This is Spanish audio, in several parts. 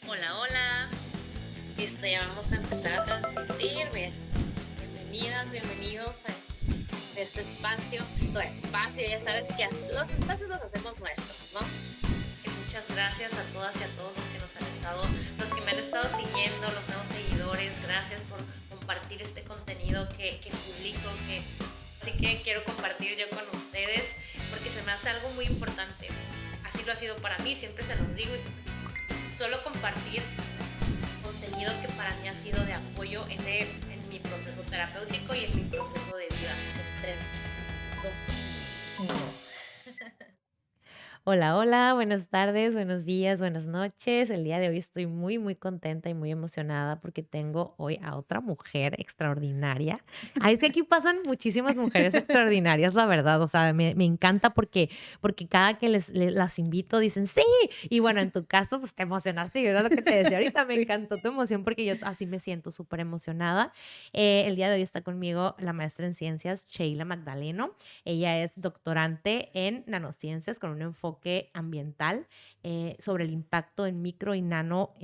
Hola, hola. Ya vamos a empezar a transmitir. Bien. Bienvenidas, bienvenidos a este espacio. Tu espacio, ya sabes que los espacios los hacemos nuestros, ¿no? Y muchas gracias a todas y a todos los que me han estado siguiendo, los nuevos seguidores. Gracias por compartir este contenido que publico, así que quiero compartir yo con ustedes porque se me hace algo muy importante. Así lo ha sido para mí, siempre se los digo y solo compartir contenido que para mí ha sido de apoyo en mi proceso terapéutico y en mi proceso de vida. 3, 2, 1. Hola, hola, buenas tardes, buenos días, buenas noches. El día de hoy estoy muy, muy contenta y muy emocionada porque tengo hoy a otra mujer extraordinaria. Ay, es que aquí pasan muchísimas mujeres extraordinarias, la verdad. O sea, me encanta porque cada que las invito dicen sí. Y bueno, en tu caso, pues te emocionaste y era lo que te decía ahorita. Me Sí. encantó tu emoción porque yo así me siento súper emocionada. El día de hoy está conmigo la maestra en ciencias, Sheila Magdaleno. Ella es doctorante en nanociencias con un enfoque ambiental sobre el impacto en micro y nano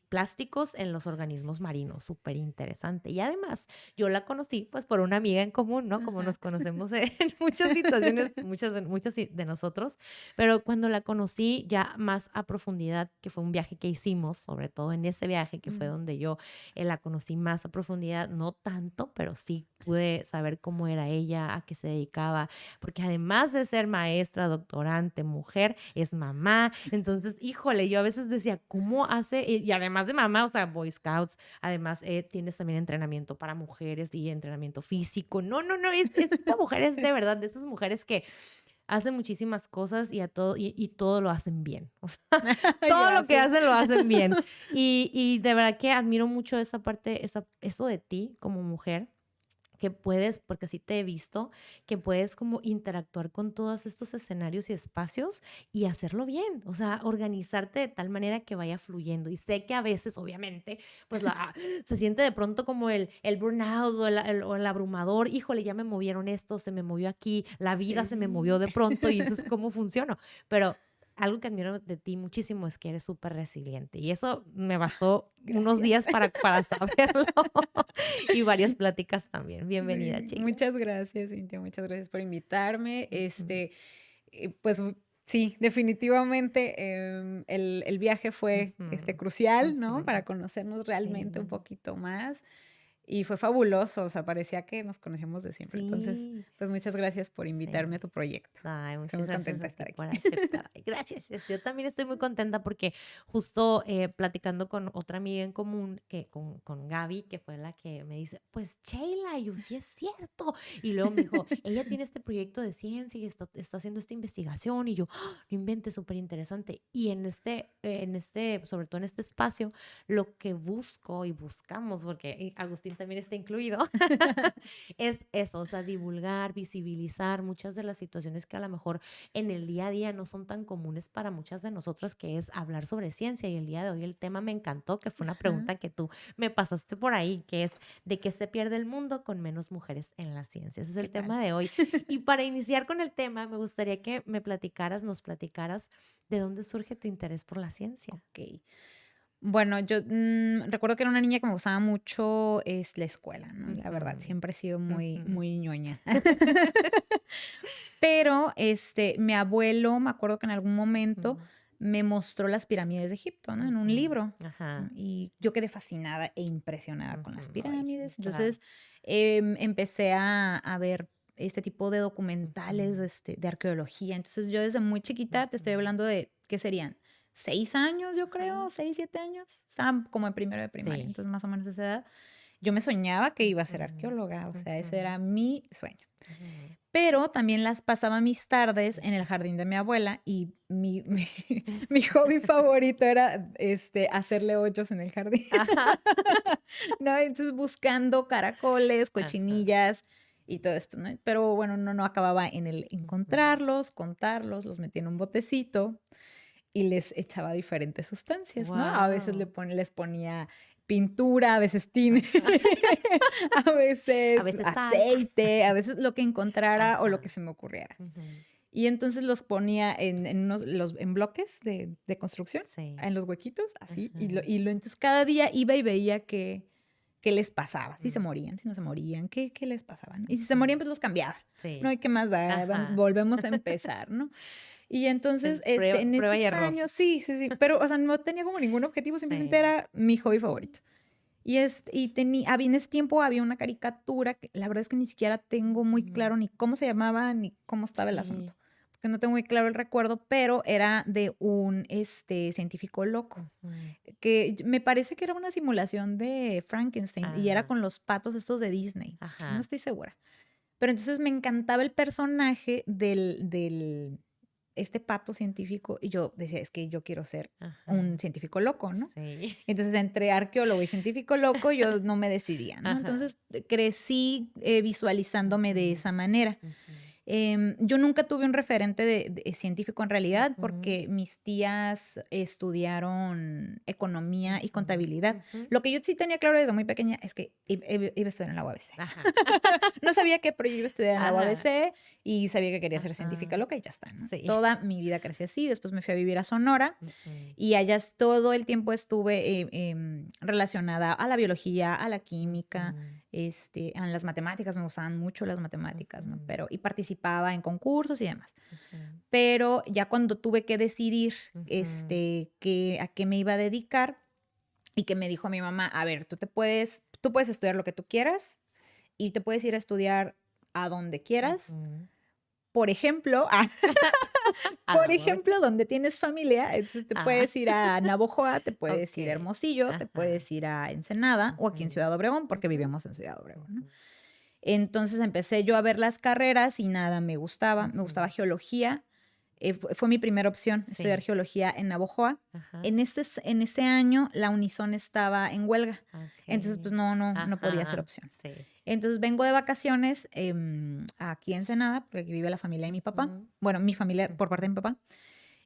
plásticos en los organismos marinos. Súper interesante. Y además, yo la conocí pues por una amiga en común, ¿no? Como Ajá. nos conocemos en muchas situaciones, muchos de nosotros, pero cuando la conocí ya más a profundidad, que fue un viaje que hicimos, sobre todo en ese viaje que fue Mm. donde yo la conocí más a profundidad, no tanto, pero sí pude saber cómo era ella, a qué se dedicaba, porque además de ser maestra, doctorante, mujer, es mamá. Entonces, híjole, yo a veces decía, ¿cómo hace? Y además de mamá, o sea, Boy Scouts, además tienes también entrenamiento para mujeres y entrenamiento físico. No, no, no, esta mujer es de verdad de esas mujeres que hacen muchísimas cosas y todo lo hacen bien. O sea, Ay, todo lo que gracias. hacen lo hacen bien. Y de verdad que admiro mucho esa parte, eso de ti como mujer que puedes, porque así te he visto, que puedes como interactuar con todos estos escenarios y espacios y hacerlo bien, o sea, organizarte de tal manera que vaya fluyendo. Y sé que a veces, obviamente, pues se siente de pronto como el burnout o el abrumador, híjole, ya me movieron esto, se me movió aquí, la vida se me movió Sí. de pronto y entonces, ¿cómo funciono? Pero algo que admiro de ti muchísimo es que eres súper resiliente y eso me bastó unos Gracias. días para saberlo y varias pláticas también. Bienvenida, Sí, Sheila. muchas gracias, Cintia, muchas gracias por invitarme. Ujú, Pues sí, definitivamente el viaje fue ujú, crucial, ¿no? ujú. Para conocernos realmente un Sí, poquito más. Y fue fabuloso, o sea, parecía que nos conocíamos de siempre. Entonces, sí, pues muchas gracias por invitarme sí. a tu proyecto. Ay, Estoy muchas muy gracias contenta a de ti estar por aquí. aceptar. Ay, gracias. Yo también estoy muy contenta porque justo platicando con otra amiga en común, con Gaby, que fue la que me dice, pues Sheila, y yo sí es cierto. Y luego me dijo, ella tiene este proyecto de ciencia y está haciendo esta investigación. Y yo, "Ah, no inventes, súper interesante. Y sobre todo en este espacio, lo que busco y buscamos, porque Agustín también está incluido, es eso, o sea, divulgar, visibilizar muchas de las situaciones que a lo mejor en el día a día no son tan comunes para muchas de nosotras, que es hablar sobre ciencia. Y el día de hoy el tema me encantó, que fue una Ajá. pregunta que tú me pasaste por ahí, que es ¿de qué se pierde el mundo con menos mujeres en la ciencia? Ese es ¿Qué el tal? tema de hoy. Y para iniciar con el tema, me gustaría que nos platicaras de dónde surge tu interés por la ciencia. Ok. Bueno, yo, recuerdo que era una niña que me gustaba mucho, es la escuela, ¿no? La verdad, Ujú, siempre he sido muy ujú. muy ñoña. Pero, mi abuelo, me acuerdo que en algún momento Ujú, me mostró las pirámides de Egipto, ¿no? En un ujú. libro, ¿no? Ajá. Y yo quedé fascinada e impresionada con las Ujú. Ay, sí, pirámides. claro. Entonces, empecé a ver este tipo de Ujú, documentales, de arqueología. Entonces, yo desde muy chiquita, te ujú. estoy hablando de, ¿qué serían? 6 años, yo Ajá. creo, 6 7 años. Estaba como en primero de primaria, Sí. entonces más o menos esa edad. Yo me soñaba que iba a ser Ujú, arqueóloga, o sea, ujú, ese era mi sueño. ujú. Pero también las pasaba mis tardes en el jardín de mi abuela y mi hobby favorito era, hacerle hoyos en el jardín, Ajá. ¿no? Entonces, buscando caracoles, Ajá. cochinillas y todo esto, ¿no? Pero bueno, no acababa en el Ujú. encontrarlos, contarlos, los metía en un botecito y les echaba diferentes sustancias, ¿no? A veces Guau. les ponía pintura, a veces tiner, Ajá. a A veces veces sal. aceite, a veces lo que encontrara o lo que Ajá. se me ocurriera. Ujú. Y entonces los ponía en bloques de construcción, Sí. en los huequitos, así. Ajá. Entonces cada día iba y veía qué les pasaba, si se Mm. morían, si no se morían, qué les pasaba, ¿no? Y si se Ujú. morían, pues los cambiaba. Sí. No hay qué más da, Ajá. volvemos a empezar, ¿no? Y entonces, Prueba, en prueba y esos error. años, sí, pero, o sea, no tenía como ningún objetivo, simplemente Sí. era mi hobby favorito. En ese tiempo había una caricatura que la verdad es que ni siquiera tengo muy Ujú. claro ni cómo se llamaba ni cómo estaba el Sí. asunto, porque no tengo muy claro el recuerdo, pero era de un científico loco, Ujú. que me parece que era una simulación de Frankenstein y era Ah, con los patos estos de Disney, no ajá. estoy segura. Pero entonces me encantaba el personaje este pato científico y yo decía, es que yo quiero ser un Ajá. científico loco, ¿no? Sí. Entonces, entre arqueólogo y científico loco, yo no me decidía, ¿no? Ajá. Entonces, crecí visualizándome de Ujú. esa manera. Ujú. Yo nunca tuve un referente de científico en realidad Ujú. porque mis tías estudiaron economía y contabilidad. Ujú. Lo que yo sí tenía claro desde muy pequeña es que iba a estudiar en la UABC. Ajá. No sabía qué, pero yo iba a estudiar en la Ajá. UABC y sabía que quería ser científica Ajá. loca y ya está, ¿no? Sí. Toda mi vida crecí así. Después me fui a vivir a Sonora Ujú. y allá todo el tiempo estuve relacionada a la biología, a la química, Ujú. a las matemáticas. Me gustaban mucho las matemáticas, ¿no? Ujú. Y participaba en concursos y demás. Ujú. Pero ya cuando tuve que decidir Ujú. a qué me iba a dedicar y que me dijo mi mamá, a ver, tú puedes estudiar lo que tú quieras y te puedes ir a estudiar a donde quieras. Ujú. Por ejemplo, A la UABC. donde tienes familia, entonces te Ah, puedes ir a Navojoa, te puedes ir a ok. Hermosillo, te Ajá. puedes ir a Ensenada o aquí en Ujú. Ciudad Obregón, porque Ujú. vivíamos en Ciudad Obregón, ¿no? Ujú. Entonces empecé yo a ver las carreras y nada, me gustaba Ujú. geología. Fue mi primera opción, estudiar Sí. geología en Navojoa. Ajá. En ese año la Unison estaba en huelga, entonces pues Ok. no podía ser Ajá. opción. Sí. Entonces vengo de vacaciones aquí en Ensenada, porque aquí vive la familia de mi papá. Ujú. Bueno, mi familia por parte de mi papá.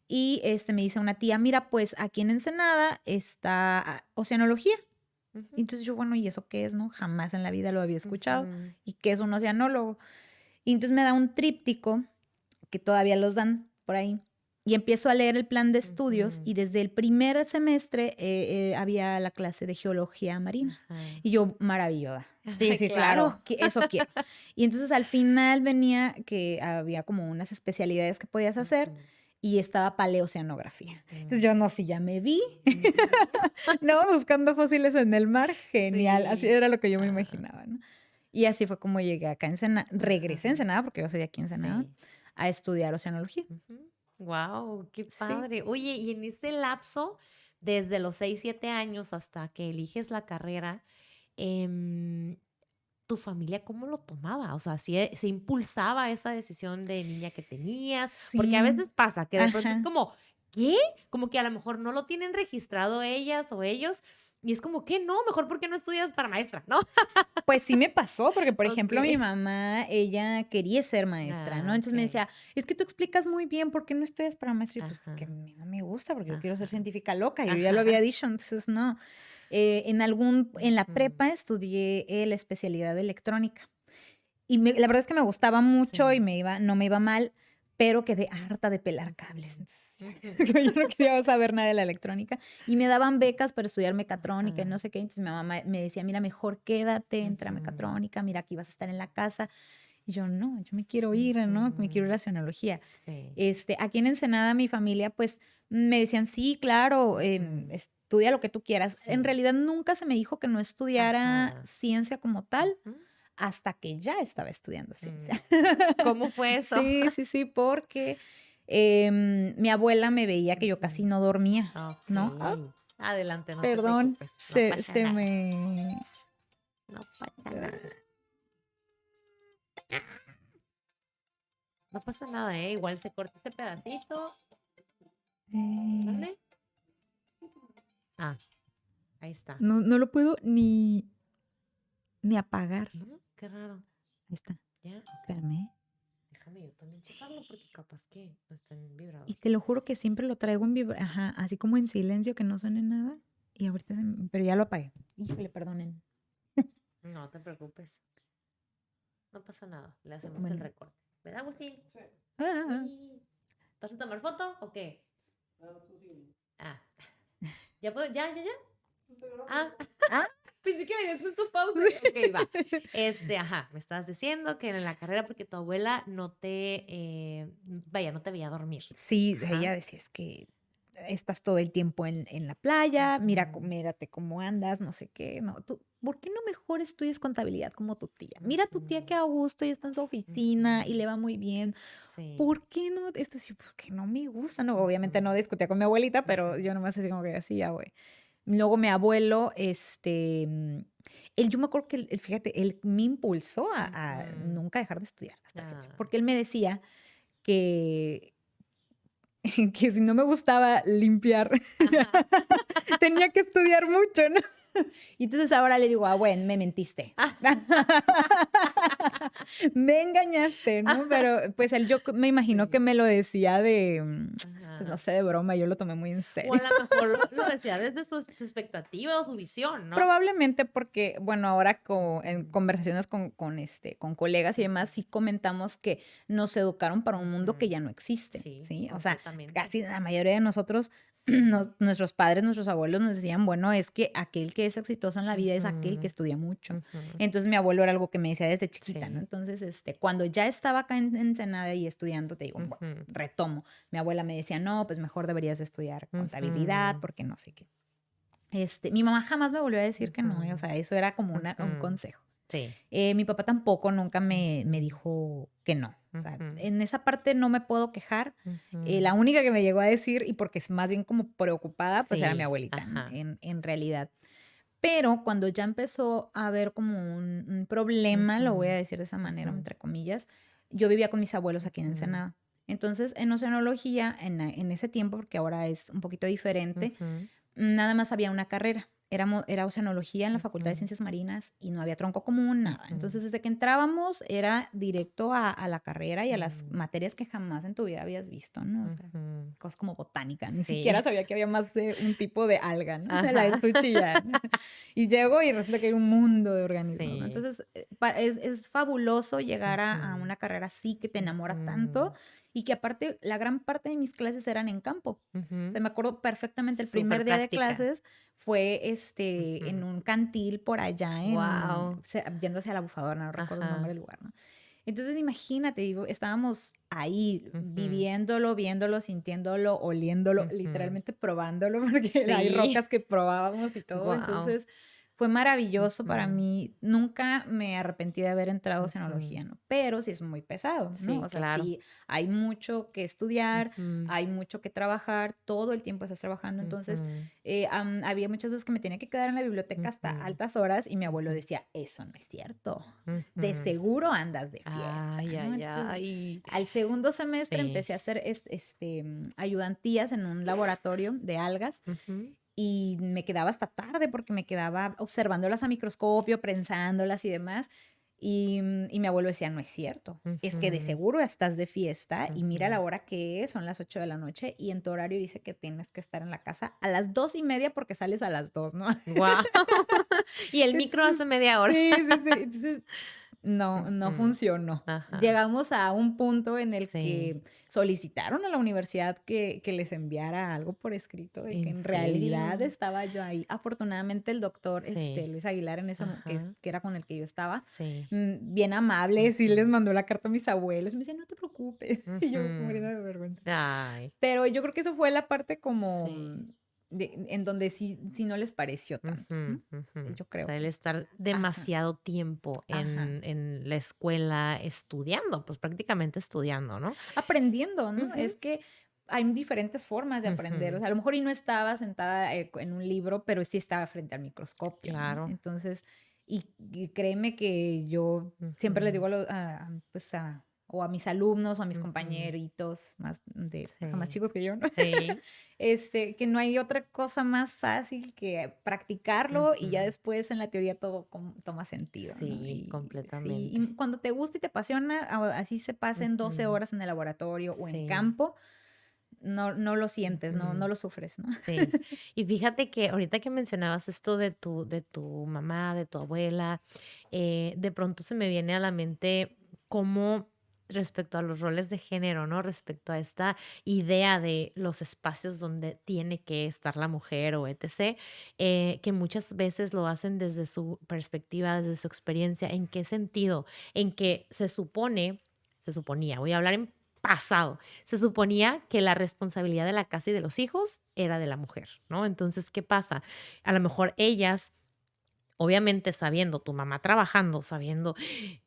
Y me dice una tía, mira, pues aquí en Ensenada está oceanología. Ujú. Y entonces yo, bueno, ¿y eso qué es, no? Jamás en la vida lo había escuchado. Ujú. ¿Y qué es un oceanólogo? Y entonces me da un tríptico, que todavía los dan por ahí. Y empiezo a leer el plan de estudios Ujú. y desde el primer semestre había la clase de geología marina. Ajá. Y yo, maravillada. Sí, sí, Claro. claro, eso quiero. Y entonces al final venía que había como unas especialidades que podías hacer Ujú. y estaba paleoceanografía. Entonces Ujú. yo, no, si ya me vi, Ujú. ¿no? Buscando fósiles en el mar, genial. Así Sí. era lo que yo me Ah, imaginaba, ¿no? Y así fue como llegué acá en Ensenada, regresé a ajá. Ensenada, porque yo soy de aquí en Ensenada, Sí. a estudiar oceanología. Wow, qué Sí. padre. Oye, y en ese lapso, desde los 6, 7 años hasta que eliges la carrera, em, ¿tu familia cómo lo tomaba? O sea, ¿se impulsaba esa decisión de niña que tenías? Porque a Sí, veces pasa que de pronto es ajá. como, ¿qué? Como que a lo mejor no lo tienen registrado ellas o ellos, y es como, ¿qué? No, mejor porque no estudias para maestra, ¿no? Pues sí me pasó, porque, por ejemplo, mi Okey. mamá, ella quería ser maestra, ¿no? Ah, Entonces me okey. decía: "Es que tú explicas muy bien, ¿por qué no estudias para maestra?". Y pues, porque a Ajá, mí no me gusta, porque yo quiero ser ajá, científica loca, yo ya lo ajá. había dicho, entonces no. En la Ujú. prepa estudié, la especialidad de electrónica. Y la verdad es que me gustaba mucho y Sí. no me iba mal, pero quedé harta de pelar cables. Ujú, Entonces, ujú. yo no quería saber nada de la electrónica. Y me daban becas para estudiar mecatrónica y no Ajá. sé qué. Entonces mi mamá me decía, mira, mejor quédate, entra a Ujú, mecatrónica, mira, aquí vas a estar en la casa. Y yo, no, yo me quiero ir, ¿no? Me quiero ir ujú. a Oceanología. Sí. Aquí en Ensenada, mi familia, pues, me decían, sí, claro, Ujú. estudia lo que tú quieras. En Sí. realidad, nunca se me dijo que no estudiara Ajá. ciencia como tal Ujú. hasta que ya estaba estudiando Mm. ciencia. ¿Cómo fue eso? Sí, sí, sí, porque mi abuela me veía que yo casi Ujú. no dormía, ¿no? Ah, Okey. Adelante, no te perdón, preocupes, no pasa se nada, me... no pasa nada. No pasa nada, igual se corta ese pedacito. eh, ¿Dónde? Ah, ahí está. no lo puedo ni apagar. ¿No? Qué raro. Ahí está, Ya, okey. espérame. Déjame yo también checarlo porque capaz que no está en vibrador. Y te lo juro que siempre lo traigo ajá, así como en silencio, que no suene nada. Y ahorita, pero ya lo apagué. Híjole, perdonen. No te preocupes, no pasa nada, le hacemos el Bueno, recorte. ¿Verdad, Agustín? Ah, Sí. ¿Vas a tomar foto o qué? Ah. ¿Ya puedo? ¿Ya? Ah, ah, pensé que habías puesto pausa. Ok, va. Ajá, me estabas diciendo que en la carrera porque tu abuela no te, vaya, no te veía dormir. sí, Ajá. ella decía, es que estás todo el tiempo en la playa, mira, Ujú. mírate cómo andas, no sé qué. No, tú, ¿por qué no mejor estudias contabilidad como tu tía? Mira a tu tía que a gusto y está en su oficina y Ujú. le va muy bien. Sí. ¿Por qué no? Esto sí, porque no me gusta, no, obviamente no discutía con mi abuelita, pero yo nomás así como que así, ya, güey. Luego mi abuelo, él, yo me acuerdo que, fíjate, él me impulsó a Ujú. nunca dejar de estudiar hasta la fecha, Ah. porque él me decía que, que si no me gustaba limpiar, Ajá. tenía que estudiar mucho, ¿no? Y entonces ahora le digo, bueno, me mentiste. Me engañaste, ¿no? Pero pues él yo me imagino que Sí. me lo decía de, pues no Ajá. sé, de broma, yo lo tomé muy en O a serio. lo mejor lo decía desde su expectativa o su visión, ¿no? Probablemente porque, bueno, ahora en Ujú. conversaciones con colegas y demás, Ujú. sí comentamos que nos educaron para un mundo que Ujú. ya no existe, Sí, ¿sí? O sea, completamente. casi la mayoría de nosotros, Sí. nuestros padres, nuestros abuelos nos decían, bueno, es que aquel que es exitoso en la vida es aquel que Ujú. estudia mucho. Ujú. Entonces mi abuelo era algo que me decía desde chiquita, ¿no? Sí. Entonces, cuando ya estaba acá en Ensenada y estudiando, te digo, bueno, Ujú. retomo. Mi abuela me decía, no, pues mejor deberías de estudiar contabilidad Ujú. porque no sé qué. Mi mamá jamás me volvió a decir que no, o Ujú. sea, eso era como un Ujú. consejo. Sí. Mi papá tampoco nunca me Ujú. dijo que no. O sea, Ujú. en esa parte no me puedo quejar. Ujú. La única que me llegó a decir, y porque es más bien como preocupada, pues era mi Sí. abuelita, ¿no? Ajá. En realidad. Pero cuando ya empezó a haber como un problema, lo voy a Ujú. decir de esa manera, Ujú. entre comillas, yo vivía con mis abuelos aquí en Ujú. Ensenada. Entonces, en oceanología, en ese tiempo, porque ahora es un poquito diferente, Ujú. nada más había una carrera. Era oceanología en la Facultad de Ujú. Ciencias Marinas y no había tronco común, nada. Ujú. Entonces, desde que entrábamos era directo a la carrera y a las Ujú. materias que jamás en tu vida habías visto, ¿no? O sea, Ujú. cosas como botánica. Ni siquiera Sí. sabía que había más de un tipo de alga, ¿no? La Ajá. suchilla. Y llego y resulta que hay un mundo de organismos, ¿no? Sí. Entonces, es fabuloso llegar a Ujú. una carrera así que te enamora tanto Ujú. y que aparte la gran parte de mis clases eran en campo. O Ujú. sea, me acuerdo perfectamente el Súper primer día de práctica. clases fue en Ujú. un cantil por allá Guau. yendo hacia la bufadora, no recuerdo el nombre Ajá. del lugar, ¿no? Entonces, imagínate, estábamos ahí Ujú. viviéndolo, viéndolo, sintiéndolo, oliéndolo, Ujú. literalmente probándolo, porque hay Sí. rocas que probábamos y todo. Guau. Entonces, fue maravilloso para Ujú. mí. Nunca me arrepentí de haber entrado a Ujú. oceanología, ¿no? Pero sí es muy pesado, ¿no? Sí, O sea, claro. sí hay mucho que estudiar, Ujú. hay mucho que trabajar, todo el tiempo estás trabajando. Entonces, Ujú. había muchas veces que me tenía que quedar en la biblioteca hasta Ujú. altas horas y mi abuelo Ujú. decía, eso no es cierto, de Ujú. seguro andas de fiesta, Ay, ¿no? ay, Entonces, ay. al segundo semestre Sí. empecé a hacer ayudantías en un laboratorio de algas Ujú. y me quedaba hasta tarde porque me quedaba observándolas a microscopio, prensándolas y demás. Y mi abuelo decía, no es cierto, es que de Ujú. seguro estás de fiesta y mira la Ujú. hora que es, son las 8 de la noche y en tu horario dice que tienes que estar en la casa a las 2:30 porque sales a las 2, ¿no? Guau. Y el micro Entonces, hace media hora. sí, sí, sí. Entonces, no Ujú. funcionó. Ajá. Llegamos a un punto en el Sí. que solicitaron a la universidad que les enviara algo por escrito de que ¿En en realidad serio? estaba yo ahí. Afortunadamente el doctor Sí. Luis Aguilar en ese Ajá. que era con el que yo estaba, Sí. bien amable, sí les Ujú. mandó la carta a mis abuelos. Me decía, no te preocupes. Y yo muriendo Ujú. de vergüenza. Ay. Pero yo creo que eso fue la parte como Sí. en donde sí no les pareció tanto, Ujú, ¿no? ujú. Yo O creo sea, el que. estar Ajá, demasiado tiempo ajá. en la escuela estudiando, pues prácticamente estudiando, ¿no? Aprendiendo, ¿no? Ujú. Es que hay diferentes formas de aprender. O Ujú. sea, a lo mejor y no estaba sentada en un libro, pero sí estaba frente al microscopio, ¿no? Claro. Entonces, y créeme que yo siempre les Ujú. digo pues o a mis alumnos o a mis Ujú. compañeritos son más Sí. chicos que yo, ¿no? Sí. Que no hay otra cosa más fácil que practicarlo y ya Ujú. después en la teoría todo toma sentido, ¿no? Sí, Y sí, completamente. y cuando te gusta y te apasiona, así se pasen 12 Ujú. horas en el laboratorio o en Sí. campo, no lo sientes, no Ujú. lo sufres, ¿no? Sí. Y fíjate que ahorita que mencionabas esto de tu mamá, de tu abuela, de pronto se me viene a la mente cómo respecto a los roles de género, ¿no? Respecto a esta idea de los espacios donde tiene que estar la mujer o etc., que muchas veces lo hacen desde su perspectiva, desde su experiencia. ¿En qué sentido? En que se suponía, voy a hablar en pasado, se suponía que la responsabilidad de la casa y de los hijos era de la mujer, ¿no? Entonces, ¿qué pasa? A lo mejor ellas, obviamente sabiendo, tu mamá trabajando, sabiendo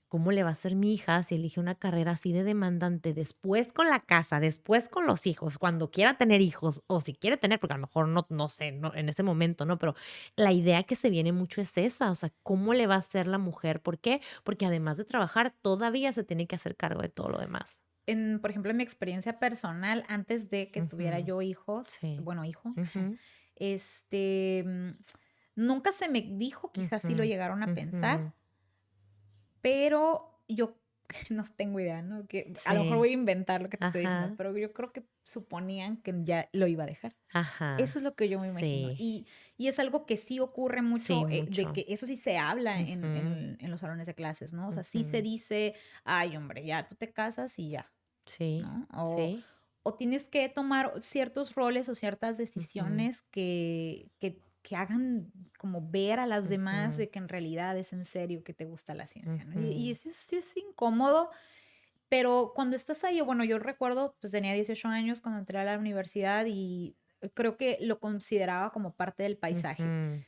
cómo le va a ser mi hija si elige una carrera así de demandante, después con la casa, después con los hijos, cuando quiera tener hijos o si quiere tener, porque a lo mejor no sé, no, en ese momento, ¿no? Pero la idea que se viene mucho es esa, o sea, ¿cómo le va a hacer la mujer? ¿Por qué? Porque además de trabajar, todavía se tiene que hacer cargo de todo lo demás. Por ejemplo, en mi experiencia personal, antes de que tuviera Ujú, yo hijos, sí. bueno, hijo, Ujú, este, mm, nunca se me dijo, quizás sí lo ujú, llegaron a pensar, ujú. pero yo no tengo idea, ¿no? Que a lo mejor Sí. voy a inventar lo que te estoy diciendo, Ajá, pero yo creo que suponían que ya lo iba a dejar. Eso ajá. es lo que yo me imagino. Sí, Y es algo que sí ocurre mucho, sí, de mucho. que eso sí se habla Ujú, en los salones de clases, ¿no? O sea, sí se ujú. dice, ay, hombre, ya tú te casas y ya, Sí, ¿no? sí. O tienes que tomar ciertos roles o ciertas Ujú, decisiones que hagan como ver a las demás ujú, de que en realidad es en serio que te gusta la ciencia, ¿no? Y ujú, sí es incómodo, pero cuando estás ahí, bueno, yo recuerdo, pues tenía 18 años cuando entré a la universidad y creo que lo consideraba como parte del paisaje. ujú,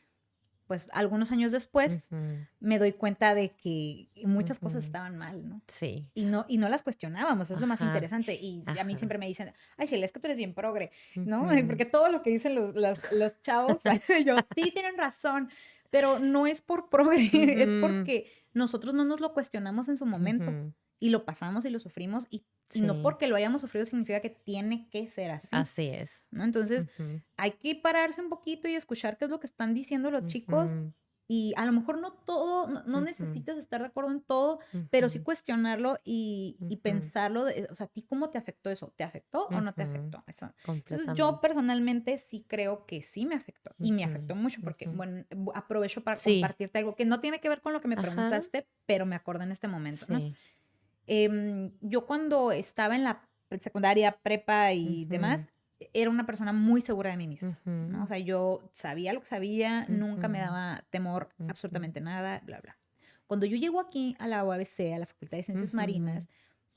Pues algunos años después ujú, me doy cuenta de que muchas cosas ujú. estaban mal, ¿no? Sí. Y no las cuestionábamos, es lo más Ajá, interesante. Y a mí ajá. siempre me dicen, ay, Sheila, es que tú eres bien progre, ¿no? Ujú, Porque todo lo que dicen los chavos, yo sí tienen razón, pero no es por progre, es ujú, porque nosotros no nos lo cuestionamos en su momento ujú. y lo pasamos y lo sufrimos y no Sí, porque lo hayamos sufrido significa que tiene que ser así, así es. ¿no? Entonces, Ujú, hay que pararse un poquito y escuchar qué es lo que están diciendo los chicos ujú, y a lo mejor no todo, no ujú, necesitas estar de acuerdo en todo, pero sí ujú, cuestionarlo y ujú, pensarlo, o sea, ¿a ti cómo te afectó eso? ¿Te afectó o no te ujú. afectó? Eso. Entonces, yo Completamente. personalmente sí creo que sí me afectó y me Ujú, afectó mucho porque, ujú. bueno, aprovecho para Sí. compartirte algo que no tiene que ver con lo que me Ajá. preguntaste, pero me acordé en este momento, ¿no? Sí. Yo cuando estaba en la secundaria, prepa y demás, Ujú, era una persona muy segura de mí misma, ¿no? O ujú, sea, yo sabía lo que sabía, nunca me ujú, daba temor ujú, absolutamente nada, bla, bla. Cuando yo llego aquí a la UABC, a la Facultad de Ciencias ujú, Marinas,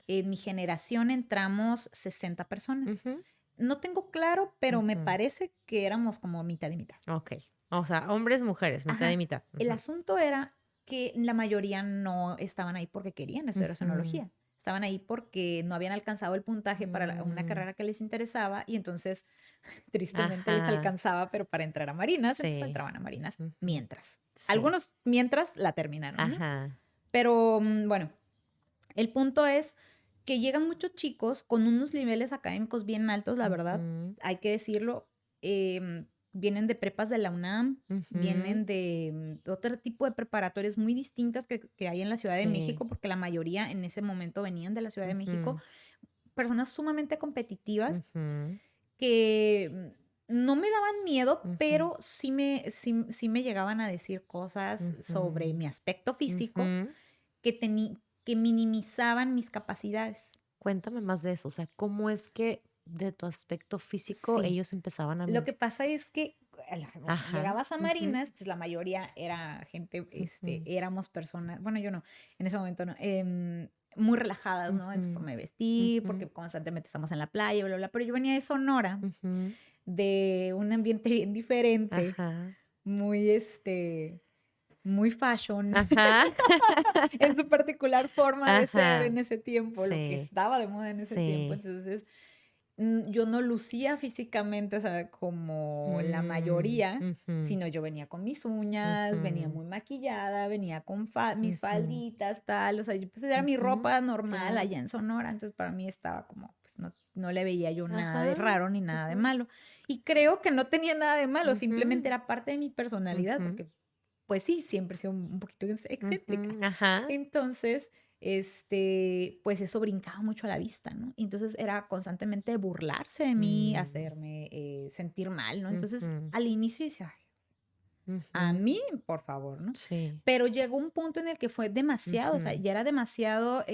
en mi generación entramos 60 personas. ujú, No tengo claro, pero me ujú. parece que éramos como mitad y mitad. Okey. O sea, hombres, mujeres, mitad y Ajá. mitad. El Ujú. asunto era que la mayoría no estaban ahí porque querían estudiar Ujú. oceanología. Estaban ahí porque no habían alcanzado el puntaje para una Mm. carrera que les interesaba y entonces tristemente les Ajá. alcanzaba, pero para entrar a Marinas, entonces Sí. entraban a Marinas Ujú. mientras. Sí. Algunos mientras la terminaron, ¿no? Ajá. Pero bueno, el punto es que llegan muchos chicos con unos niveles académicos bien altos, la verdad, Ujú. hay que decirlo. Vienen de prepas de la UNAM, Ujú. vienen de otro tipo de preparatorias muy distintas que hay en la Ciudad de Sí. México, porque la mayoría en ese momento venían de la Ciudad de México, Ujú. personas sumamente competitivas Ujú. que no me daban miedo, Ujú. pero sí me llegaban a decir cosas sobre Ujú. mi aspecto físico Ujú. que minimizaban mis capacidades. Cuéntame más de eso, o sea, ¿cómo es que de tu aspecto físico Sí, ellos empezaban a lo que mentir? pasa es que, bueno, Ajá. llegabas a Ujú. Marinas, pues la mayoría era gente, Ujú. éramos personas, bueno, yo no, en ese momento no, muy relajadas, ¿no? En su Ujú. forma de vestir, Ujú. porque constantemente estamos en la playa, bla, bla, pero yo venía de Sonora, Ujú. de un ambiente bien diferente, Ajá. muy, muy fashion, Ajá. en su particular forma de ser Ajá. en ese tiempo, lo que Sí, estaba de moda en ese tiempo. sí. Entonces, yo no lucía físicamente, o sea, como la Mm, mayoría, ujú, sino yo venía con mis uñas, venía ujú, muy maquillada, venía con mis ujú, falditas, tal, o sea, pues era mi ujú, ropa normal claro. allá en Sonora, entonces para mí estaba como, pues no le veía yo nada de Ajá. raro ni nada de Ujú, malo. Y creo que no tenía nada de malo, simplemente ujú, era parte de mi personalidad, ujú, porque pues sí, siempre he sido un poquito excéntrica. ujú, ajá. Entonces, pues eso brincaba mucho a la vista, ¿no? Y entonces era constantemente burlarse de mí, Mm, hacerme sentir mal, ¿no? Entonces, ujú, al inicio decía, "Ay", A Ujú. mí, por favor, ¿no? Sí. Pero llegó un punto en el que fue demasiado, o sea, Ujú. ya era demasiado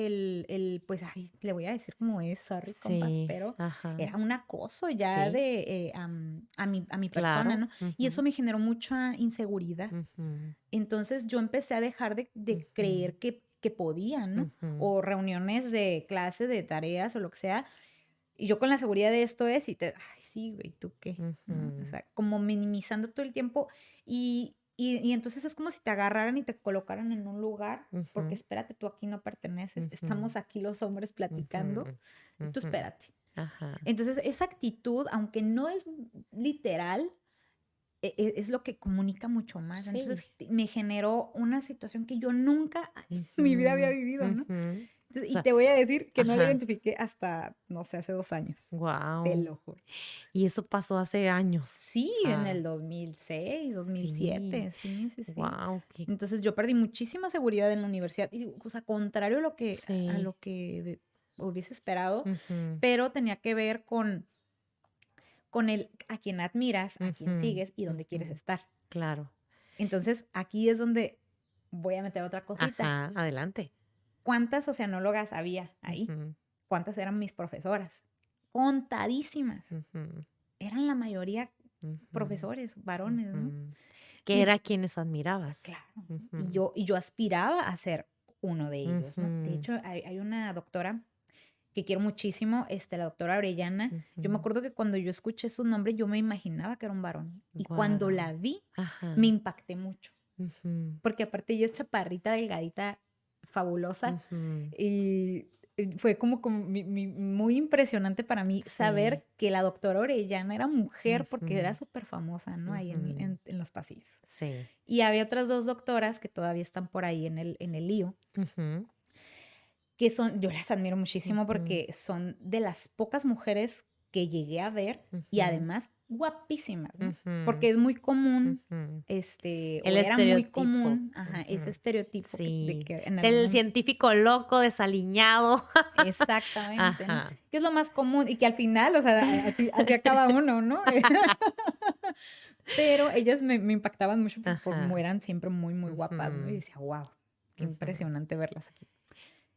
pues, ay, le voy a decir cómo es, sorry, compas, Sí. pero Ajá. era un acoso ya Sí. a mi persona, Claro. ¿no? Y eso Ujú. me generó mucha inseguridad. Ujú. Entonces yo empecé a dejar de Ujú. creer que podía, ¿no? Ujú. O reuniones de clase, de tareas o lo que sea. Y yo con la seguridad de esto es, ay, sí, güey, ¿tú qué? ¿No? O Ujú. sea, como minimizando todo el tiempo. Y entonces es como si te agarraran y te colocaran en un lugar, porque Ujú. espérate, tú aquí no perteneces, Ujú. estamos aquí los hombres platicando, Ujú. y tú Ujú. espérate. Ajá. Entonces, esa actitud, aunque no es literal, es lo que comunica mucho más. Sí. Entonces, me generó una situación que yo nunca en mi vida había Ujú. vivido, ¿no? Ujú. O Y sea, te voy a decir que no la ajá. identifiqué hasta, no sé, hace 2 años. Te Wow. lo juro. Y eso pasó hace años. Sí, O en el sea, 2006, sí. 2007, sí, sí, sí. Wow. Qué... Entonces yo perdí muchísima seguridad en la universidad, y, o sea, contrario a Sí. lo que hubiese esperado, Ujú. pero tenía que ver con a quien admiras, a quien Ujú. sigues y dónde quieres Ujú. estar. Claro. Entonces aquí es donde voy a meter otra cosita. Ajá. Adelante. ¿Cuántas oceanólogas había ahí? Ujú. ¿Cuántas eran mis profesoras? Contadísimas. Ujú. Eran la mayoría Ujú. profesores, varones, ¿no? Ujú. Que Y era quienes admirabas. claro, Ujú. y yo aspiraba a ser uno de ellos, ¿no? De Ujú. hecho, hay una doctora que quiero muchísimo, la doctora Orellana. Yo me Ujú. acuerdo que cuando yo escuché su nombre, yo me imaginaba que era un varón. Y cuando Guau. la vi, me Ajá. impacté mucho. Ujú. Porque aparte ella es chaparrita, delgadita, fabulosa. Ujú. Y fue como muy impresionante para mí Sí. saber que la doctora Orellana era mujer porque era Ujú. súper famosa, ¿no? Ahí Ujú. en los pasillos. Sí. Y había otras dos doctoras que todavía están por ahí en el lío, Ujú. que son, yo las admiro muchísimo Ujú. porque son de las pocas mujeres que llegué a ver y Ujú. además guapísimas, ¿no? Ujú. Porque es muy común, Ujú. o El era muy estereotipo. común, ajá, ese Ujú. estereotipo de Sí. que en algún Del momento. científico loco, desaliñado. Exactamente, ¿no? Ajá. Que es lo más común y que al final, o sea, así acaba uno, ¿no? Pero ellas me impactaban mucho por cómo Ajá. eran siempre muy, muy guapas, ¿no? Y Ujú. decía, wow, qué Ujú. impresionante verlas aquí.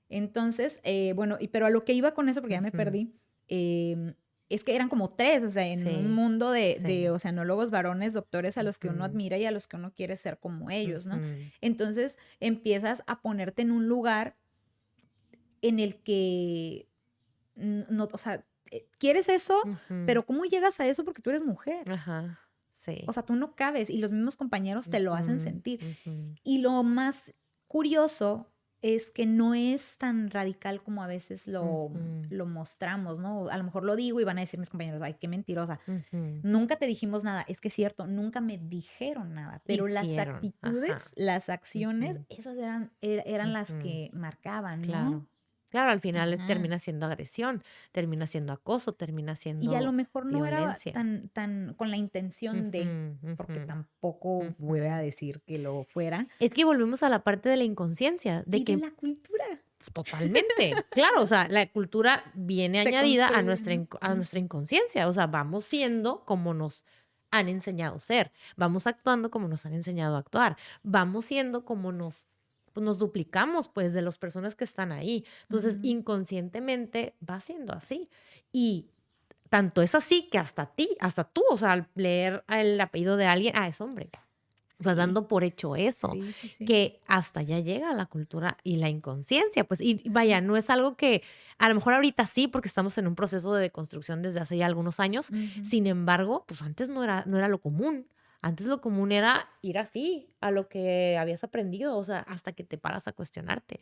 Entonces, bueno, pero a lo que iba con eso, porque ya me Ujú. perdí, es que eran como tres, o sea, en un Sí. mundo de Sí. oceanólogos varones, doctores a los que uno Ujú. admira y a los que uno quiere ser como ellos, ¿no? Ujú. Entonces, empiezas a ponerte en un lugar en el que no, o sea, quieres eso, Ujú. pero ¿cómo llegas a eso? Porque tú eres mujer. Ajá. O Sí. sea, tú no cabes y los mismos compañeros te lo hacen Ujú. sentir. Ujú. Y lo más curioso es que no es tan radical como a veces Ujú. lo mostramos, ¿no? A lo mejor lo digo y van a decir mis compañeros, ay, qué mentirosa. Ujú. Nunca te dijimos nada. Es que es cierto, nunca me dijeron nada. Pero las Hicieron. actitudes, Ajá. las acciones, Ujú. esas eran las Ujú. que marcaban, ¿no? Claro. Claro, al final Ajá. termina siendo agresión, termina siendo acoso, termina Y a lo siendo mejor no era violencia. tan con la intención de, Ujú. porque Ujú. tampoco voy a Ujú. decir que lo fuera, Es que volvemos a la parte de la inconsciencia, de y de que la cultura pues, totalmente, claro, o sea, la cultura viene se añadida a construye, ¿no? a nuestra inconsciencia, o sea, vamos siendo como nos han enseñado a ser, vamos actuando como nos han enseñado a actuar, vamos siendo como pues, nos duplicamos pues de las personas que están ahí. Entonces, Ujú. inconscientemente va siendo así. Y tanto es así que hasta ti, hasta tú, o sea, al leer el apellido de alguien, es hombre. O sea, Sí, dando por hecho eso, sí, sí, sí. que hasta ya llega la cultura y la inconsciencia, pues, y vaya, no es algo que a lo mejor ahorita sí, porque estamos en un proceso de deconstrucción desde hace ya algunos años. Ujú. Sin embargo, pues antes no era lo común. Antes lo común era ir así, a lo que habías aprendido, o sea, hasta que te paras a cuestionarte.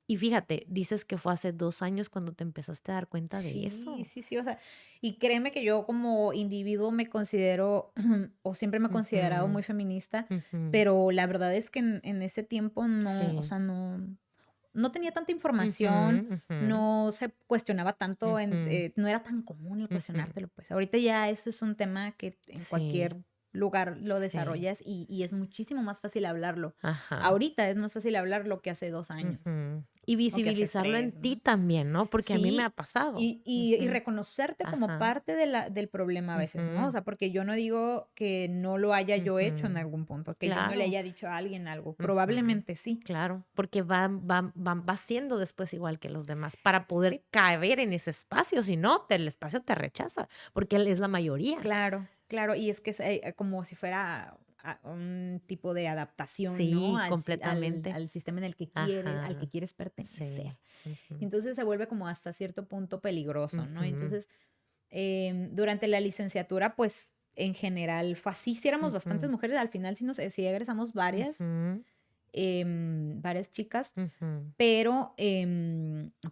Y fíjate, dices que fue hace 2 años cuando te empezaste a dar cuenta de Sí, eso. sí, sí, o sea, y créeme que yo como individuo me considero, o siempre me he considerado Ujú. muy feminista, Ujú. pero la verdad es que en ese tiempo no, o Sí. sea, no tenía tanta Ujú. información, Ujú. no se cuestionaba tanto, Ujú. no era tan común el Ujú. cuestionártelo, pues ahorita ya eso es un tema que en Sí. cualquier lugar lo Sí. desarrollas y es muchísimo más fácil hablarlo. Ajá. Ahorita es más fácil hablarlo que hace 2 años. Ujú. Y o que hace visibilizarlo en estrés, ti ¿no? también, ¿no? Porque a mí me ha Sí, pasado. y Ujú. reconocerte como Ajá. parte del problema a veces, ¿no? O Ujú. sea, porque yo no digo que no lo haya yo hecho en Ujú. algún punto, que yo no le Claro. haya dicho a alguien algo. Ujú. Probablemente sí. Claro, porque va siendo después igual que los demás para poder Sí, caber en ese espacio, si no, el espacio te rechaza, porque él es la mayoría. claro, claro. Y es que es como si fuera un tipo de adaptación, ¿no? Sí, completamente. Al sistema en el que al que Ajá, quieres pertenecer. sí. Ujú, Entonces se vuelve como hasta cierto punto peligroso, ¿no? ujú, Entonces, durante la licenciatura, pues en general fue así, sí éramos bastantes ujú, mujeres, al final sí egresamos varias, ujú, varias chicas, ujú, pero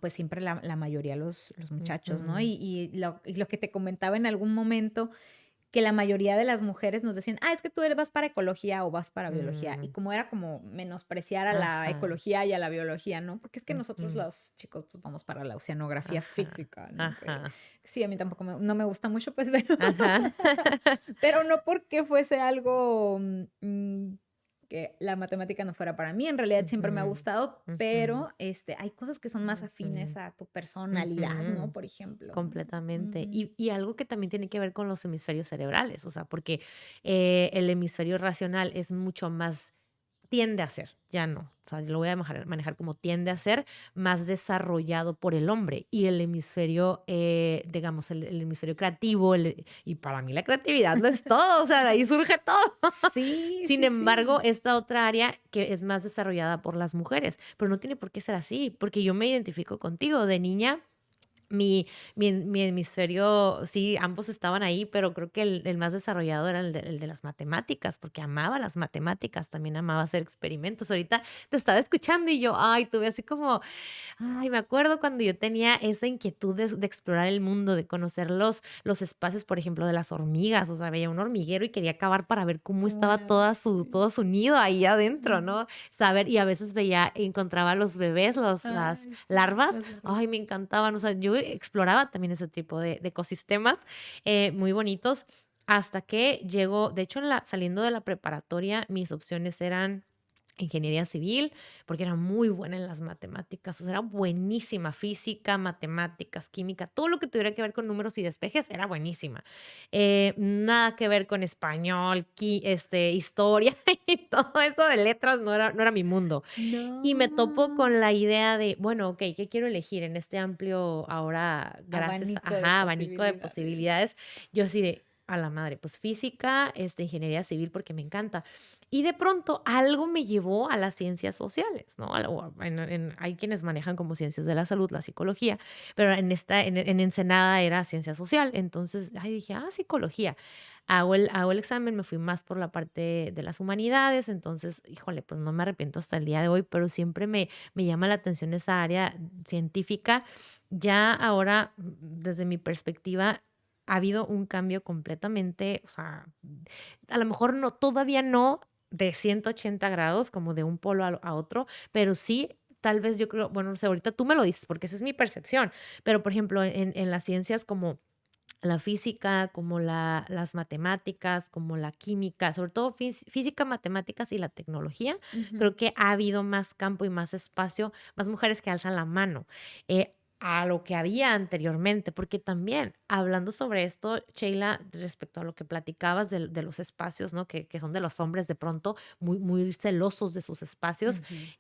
pues siempre la mayoría los muchachos, ¿no? ujú. Y lo que te comentaba en algún momento, que la mayoría de las mujeres nos decían, ah, es que vas para ecología o vas para biología. Y Mm, como era como menospreciar a la ajá, ecología y a la biología, ¿no? Porque es que nosotros ujú, los chicos pues vamos para la oceanografía ajá, física, ¿no? Que ajá, sí, a mí tampoco no me gusta mucho, pues, pero, ajá. pero no porque fuese algo que la matemática no fuera para mí. En realidad siempre me ha Ujú, gustado, ujú, pero hay cosas que son más afines ujú, a tu personalidad, ¿no? ujú. Por ejemplo, ¿no? Completamente. Ujú. Y algo que también tiene que ver con los hemisferios cerebrales, o sea, porque el hemisferio racional es mucho más, tiende a ser, ya no, o sea, yo lo voy a manejar como tiende a ser más desarrollado por el hombre y el hemisferio, digamos, el hemisferio creativo, y para mí la creatividad lo es todo, o sea, de ahí surge todo. Sí, Sin sí, embargo, sí. esta otra área que es más desarrollada por las mujeres, pero no tiene por qué ser así, porque yo me identifico contigo de niña. Mi hemisferio, sí, ambos estaban ahí, pero creo que el más desarrollado era el de las matemáticas, porque amaba las matemáticas, también amaba hacer experimentos. Ahorita te estaba escuchando y yo, ay, tuve así como, ay, me acuerdo cuando yo tenía esa inquietud de explorar el mundo, de conocer los espacios, por ejemplo, de las hormigas, o sea, veía un hormiguero y quería acabar para ver cómo estaba Guau, todo sí. su nido ahí adentro, Ujú. ¿no? Saber, y a veces veía, encontraba los bebés, las Ay, sí, larvas, las larvas. ay, me encantaban, o sea, yo exploraba también ese tipo de ecosistemas muy bonitos hasta que llegó, de hecho, saliendo de la preparatoria, mis opciones eran ingeniería civil, porque era muy buena en las matemáticas, o sea, era buenísima, física, matemáticas, química, todo lo que tuviera que ver con números y despejes era buenísima. Nada que ver con español, historia y todo eso de letras no era mi mundo. Y me topo No. con la idea de, bueno, okey, ¿qué quiero elegir en este amplio ahora, gracias Abanico de abanico de posibilidades. posibilidades? Yo así de, a la madre, pues física, ingeniería civil porque me encanta. Y de pronto algo me llevó a las ciencias sociales, ¿no? O hay quienes manejan como ciencias de la salud, la psicología, pero en Ensenada era ciencia social. Entonces, ay, dije: "Ah, psicología". Hago el examen, me fui más por la parte de las humanidades, entonces, híjole, pues no me arrepiento hasta el día de hoy, pero siempre me llama la atención esa área científica. Ya ahora, desde mi perspectiva, ha habido un cambio completamente, o sea, a lo mejor no, todavía no de 180 grados, como de un polo a otro, pero sí. Tal vez yo creo, bueno, no sé, ahorita tú me lo dices porque esa es mi percepción, pero por ejemplo, en las ciencias como la física, como las matemáticas, como la química, sobre todo física, matemáticas y la tecnología, Ujú. creo que ha habido más campo y más espacio, más mujeres que alzan la mano. A lo que había anteriormente, porque también hablando sobre esto, Sheila, respecto a lo que platicabas de los espacios, ¿no? Que son de los hombres de pronto, muy, muy celosos de sus espacios. Ujú.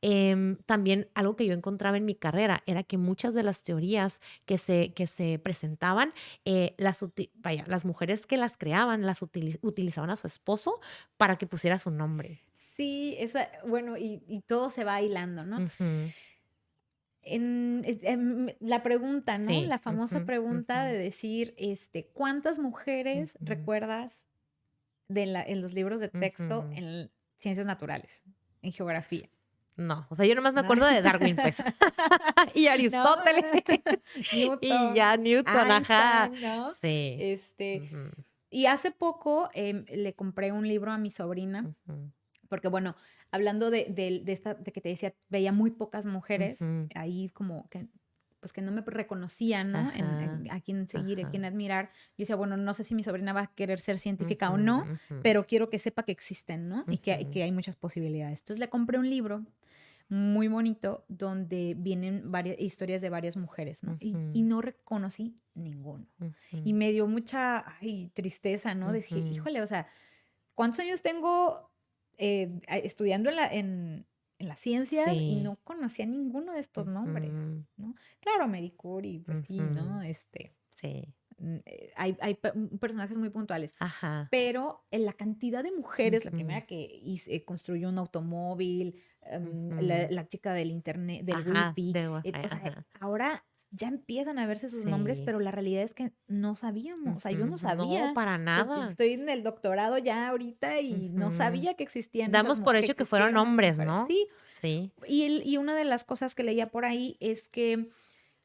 También algo que yo encontraba en mi carrera era que muchas de las teorías que se presentaban las mujeres que las creaban las utilizaban a su esposo para que pusiera su nombre. Sí, bueno, y todo se va hilando, ¿no? Ujú. La pregunta, ¿no? Sí. La famosa Ujú, pregunta ujú, de decir, ¿cuántas mujeres ujú, recuerdas en los libros de texto ujú. en ciencias naturales, en geografía? No, o sea, yo nomás me ¿No? acuerdo de Darwin, pues, y No, Aristóteles, y Newton, ya Newton, ajá. Einstein, ¿no? Sí. Este, Ujú, y hace poco le compré un libro a mi sobrina, ujú, porque bueno, hablando de que te decía, veía muy pocas mujeres ujú. ahí como que, pues que no me reconocían, ¿no? Ajá, A quién seguir, a quién ajá. admirar. Yo decía, bueno, no sé si mi sobrina va a querer ser científica Ujú, o no, ujú, pero quiero que sepa que existen, ¿no? Y que ujú, hay muchas posibilidades. Entonces le compré un libro muy bonito donde vienen varias historias de varias mujeres, ¿no? Y Ujú, no reconocí ninguno. Y ujú, me dio mucha, tristeza, ¿no? Dije, ujú. híjole, o sea, ¿cuántos años tengo estudiando en las ciencias y Sí. no conocía ninguno de estos nombres, Ujú, ¿no? Claro, Marie Curie, pues sí, ¿no? ujú. Sí. Hay personajes muy puntuales, Ajá. pero en la cantidad de mujeres, la Ujú, primera que construyó un automóvil, ujú. la chica del internet, del Ajá, wifi, de Wi-Fi, o sea, ajá. ahora ya empiezan a verse sus nombres, Sí. pero la realidad es que no sabíamos, o sea, yo no Ujú. No, sabía, para o sea, nada. estoy en el doctorado ya ahorita y no Ujú. sabía que existían Damos por que hecho que fueron existieron esas hombres, mujeres. ¿no? Sí, Sí. y una de las cosas que leía por ahí es que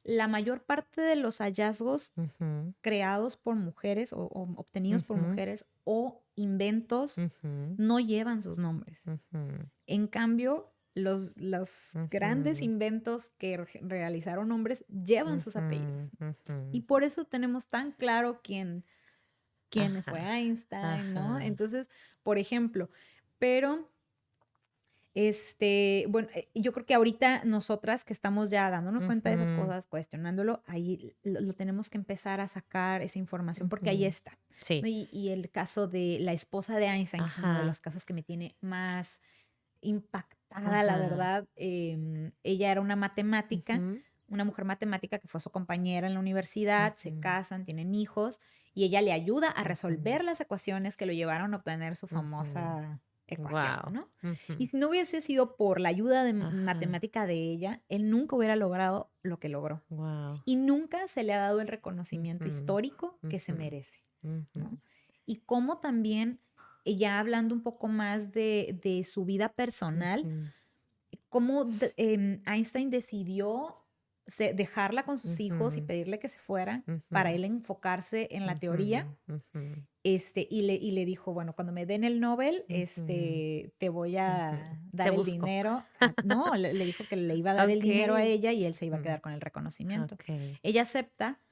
la mayor parte de los hallazgos Ujú, creados por mujeres o obtenidos por ujú, mujeres o inventos ujú, no llevan sus nombres. ujú, En cambio, los grandes ujú, inventos que realizaron hombres llevan sus ujú, apellidos. Y ujú. por eso tenemos tan claro quién fue Ajá, Einstein, ¿no? ajá. Entonces, por ejemplo, pero bueno, yo creo que ahorita nosotras que estamos ya dándonos cuenta de esas Ujú, cosas, cuestionándolo, ahí lo tenemos que empezar a sacar esa información porque ahí ujú. está, ¿no? Sí. Y el caso de la esposa de Einstein, que es uno de Ajá, los casos que me tiene más impactada, la ajá. verdad. Ella era una matemática, Ujú, una mujer matemática que fue su compañera en la universidad, se ujú, casan, tienen hijos y ella le ayuda a ujú, resolver las ecuaciones que lo llevaron a obtener su ujú. famosa ecuación, Guau. ¿no? Y Ujú. si no hubiese sido por la ayuda de Ajá. matemática de ella, él nunca hubiera logrado lo que logró. Guau. Y nunca se le ha dado el reconocimiento Ujú, histórico que se ujú, merece, ujú, ¿no? Y cómo también, ya hablando un poco más de su vida personal, ujú, cómo Einstein decidió dejarla con sus hijos y ujú, pedirle que se fuera para ujú, él enfocarse en la teoría. ujú, ujú, Y le dijo, bueno, cuando me den el Nobel, ujú, te voy ujú. a Te dar el busco. dinero. No, le dijo que le iba a dar el dinero a Okey. ella y él se iba a Ujú. quedar con el reconocimiento. Okey. Ella acepta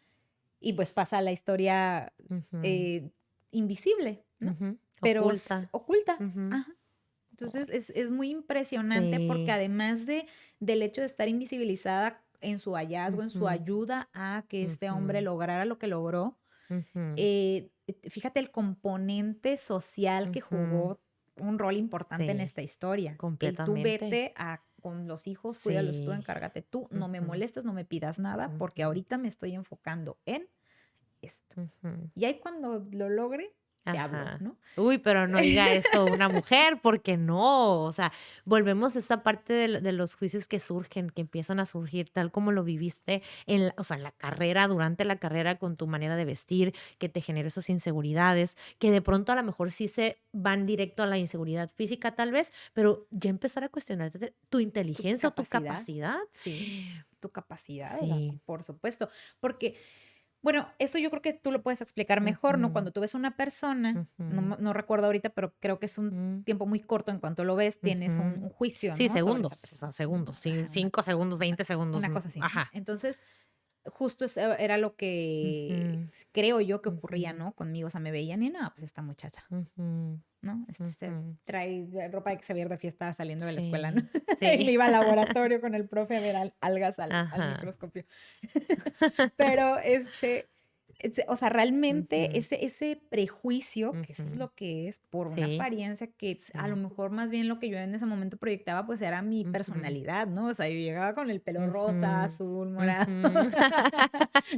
y pues pasa la historia Ujú, eh, invisible, ¿no? ujú. Pero Oculta. oculta. Ujú. Ajá. Entonces es muy impresionante porque Sí. además del hecho de estar invisibilizada en su hallazgo, en su Ujú, ayuda a que este hombre ujú, lograra lo que logró, ujú, fíjate el componente social que ujú. jugó un rol importante en Sí, esta historia. El tú completamente. vete con los hijos, cuídalos tú, Sí. encárgate tú, no me Ujú, molestes, no me pidas nada, porque ujú, ahorita me estoy enfocando en esto. ujú. Y ahí cuando lo logre, te hablo, Ajá. ¿no? Uy, pero no diga esto una mujer, porque no, o sea, volvemos a esa parte de los juicios que surgen, que empiezan a surgir, tal como lo viviste o sea, en la carrera, durante la carrera, con tu manera de vestir, que te generó esas inseguridades, que de pronto a lo mejor sí se van directo a la inseguridad física, tal vez, pero ya empezar a cuestionarte tu Tu inteligencia o tu capacidad, capacidad. sí, tu capacidad, o sea, Sí. por supuesto. Porque bueno, eso yo creo que tú lo puedes explicar mejor, ¿no? Ujú, Cuando tú ves a una persona, no, ujú, no recuerdo ahorita, pero creo que es un mm, tiempo muy corto en cuanto lo ves, tienes ujú. un juicio, Sí, ¿no? Sobre esa segundos, o sea, persona, ¿no? segundos, sí, Ajá, 5 segundos, una, 20 segundos, una cosa así, ¿no? ajá. Entonces, justo eso era lo que Ujú, creo yo que ocurría, ujú, ¿no? Conmigo, o sea, me veían y no, pues esta muchacha, ujú, ¿no? ujú. Trae ropa de que se va a ir de fiesta saliendo de la escuela, ¿no? Sí, Y me sí. iba al laboratorio con el profe a ver algas al Ajá. microscopio. Pero o sea, realmente Ujú, ese prejuicio, que eso es ujú. lo que es, por una Sí, apariencia que a lo sí. mejor más bien lo que yo en ese momento proyectaba, pues era mi Ujú, personalidad, ¿no? O sea, yo llegaba con el pelo rosa, ujú, azul, morado, ujú.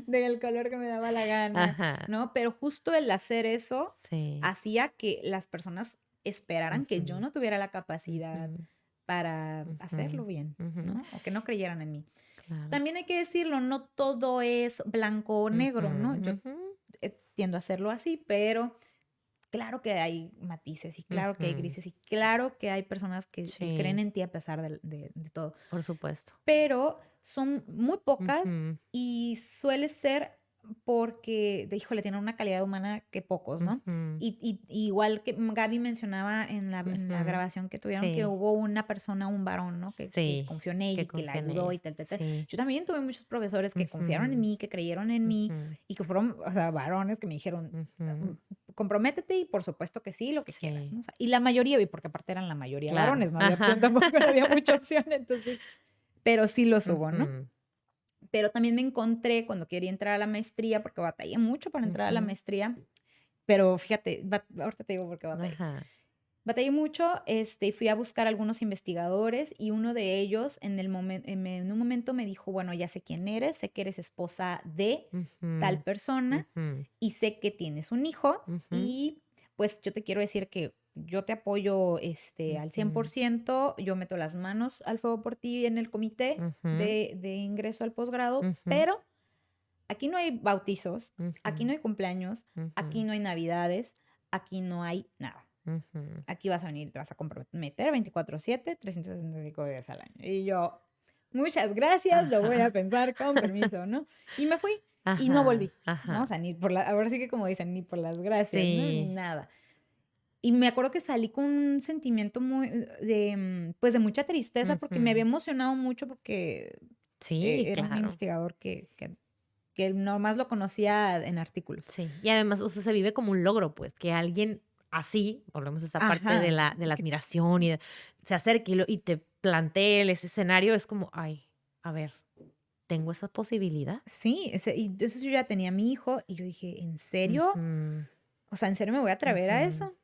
del color que me daba la gana, Ajá, ¿no? Pero justo el hacer eso sí. hacía que las personas esperaran que yo Ujú, no tuviera la capacidad ujú, para hacerlo ujú, bien, ujú. ¿no? O que no creyeran en mí. Claro. También hay que decirlo, no todo es blanco o Ujú, negro, ¿no? Yo ujú, tiendo a hacerlo así, pero claro que hay matices y claro que hay ujú. grises y claro que hay personas que creen Sí, en ti a pesar de todo, por supuesto. pero son muy pocas Ujú, y suele ser porque, híjole, tienen una calidad humana que pocos, ¿no? ujú, Y igual que Gaby mencionaba en la ujú. grabación que tuvieron que Sí, hubo una persona, un varón, ¿no? Que sí, confió en ella que y que la confía en ayudó y ella. tal, tal, tal. Sí. Yo también tuve muchos profesores que confiaron en Ujú, mí, que creyeron en mí ujú, y que fueron, o sea, varones que me dijeron, ujú, comprométete y por supuesto que sí, lo que quieras, Sí. ¿no? O sea, y la mayoría, y porque aparte eran la mayoría Claro. varones, no había Ajá. opción, tampoco no había mucha opción, entonces, pero sí los hubo, ¿no? Ujú, Pero también me encontré cuando quería entrar a la maestría, porque batallé mucho para entrar a la ujú. maestría, pero fíjate, ahorita te digo por qué batallé. Ajá. Batallé mucho, y fui a buscar algunos investigadores y uno de ellos en un momento me dijo, bueno, ya sé quién eres, sé que eres esposa de tal Ujú, persona ujú, y sé que tienes un hijo ujú, y pues yo te quiero decir que yo te apoyo al ujú, 100%, yo meto las manos al fuego por ti en el comité ujú, de ingreso al posgrado, ujú, pero aquí no hay bautizos, aquí ujú, no hay cumpleaños, aquí ujú, no hay navidades, aquí no hay nada. ujú. Aquí vas a venir, te vas a comprometer 24/7, 365 días al año. Y yo, muchas gracias, lo voy a Ajá. pensar con permiso, ¿no? Y me fui y no Ajá, volví, ¿no? O ajá. sea, ahora sí que como dicen, ni por las gracias, ¿no? Ni Sí, nada. Y me acuerdo que salí con un sentimiento pues de mucha tristeza porque me había ujú. emocionado mucho porque Sí, era un claro. investigador que nomás lo conocía en artículos. Sí, y además, o sea, se vive como un logro, pues, que alguien así, volvemos a esa parte Ajá. de la admiración se acerque y te plantee ese escenario, es como, ay, a ver, ¿tengo esa posibilidad? Sí, y entonces yo ya tenía a mi hijo y yo dije, ¿en serio? Ujú, O sea, ¿en serio me voy a atrever a ujú, eso?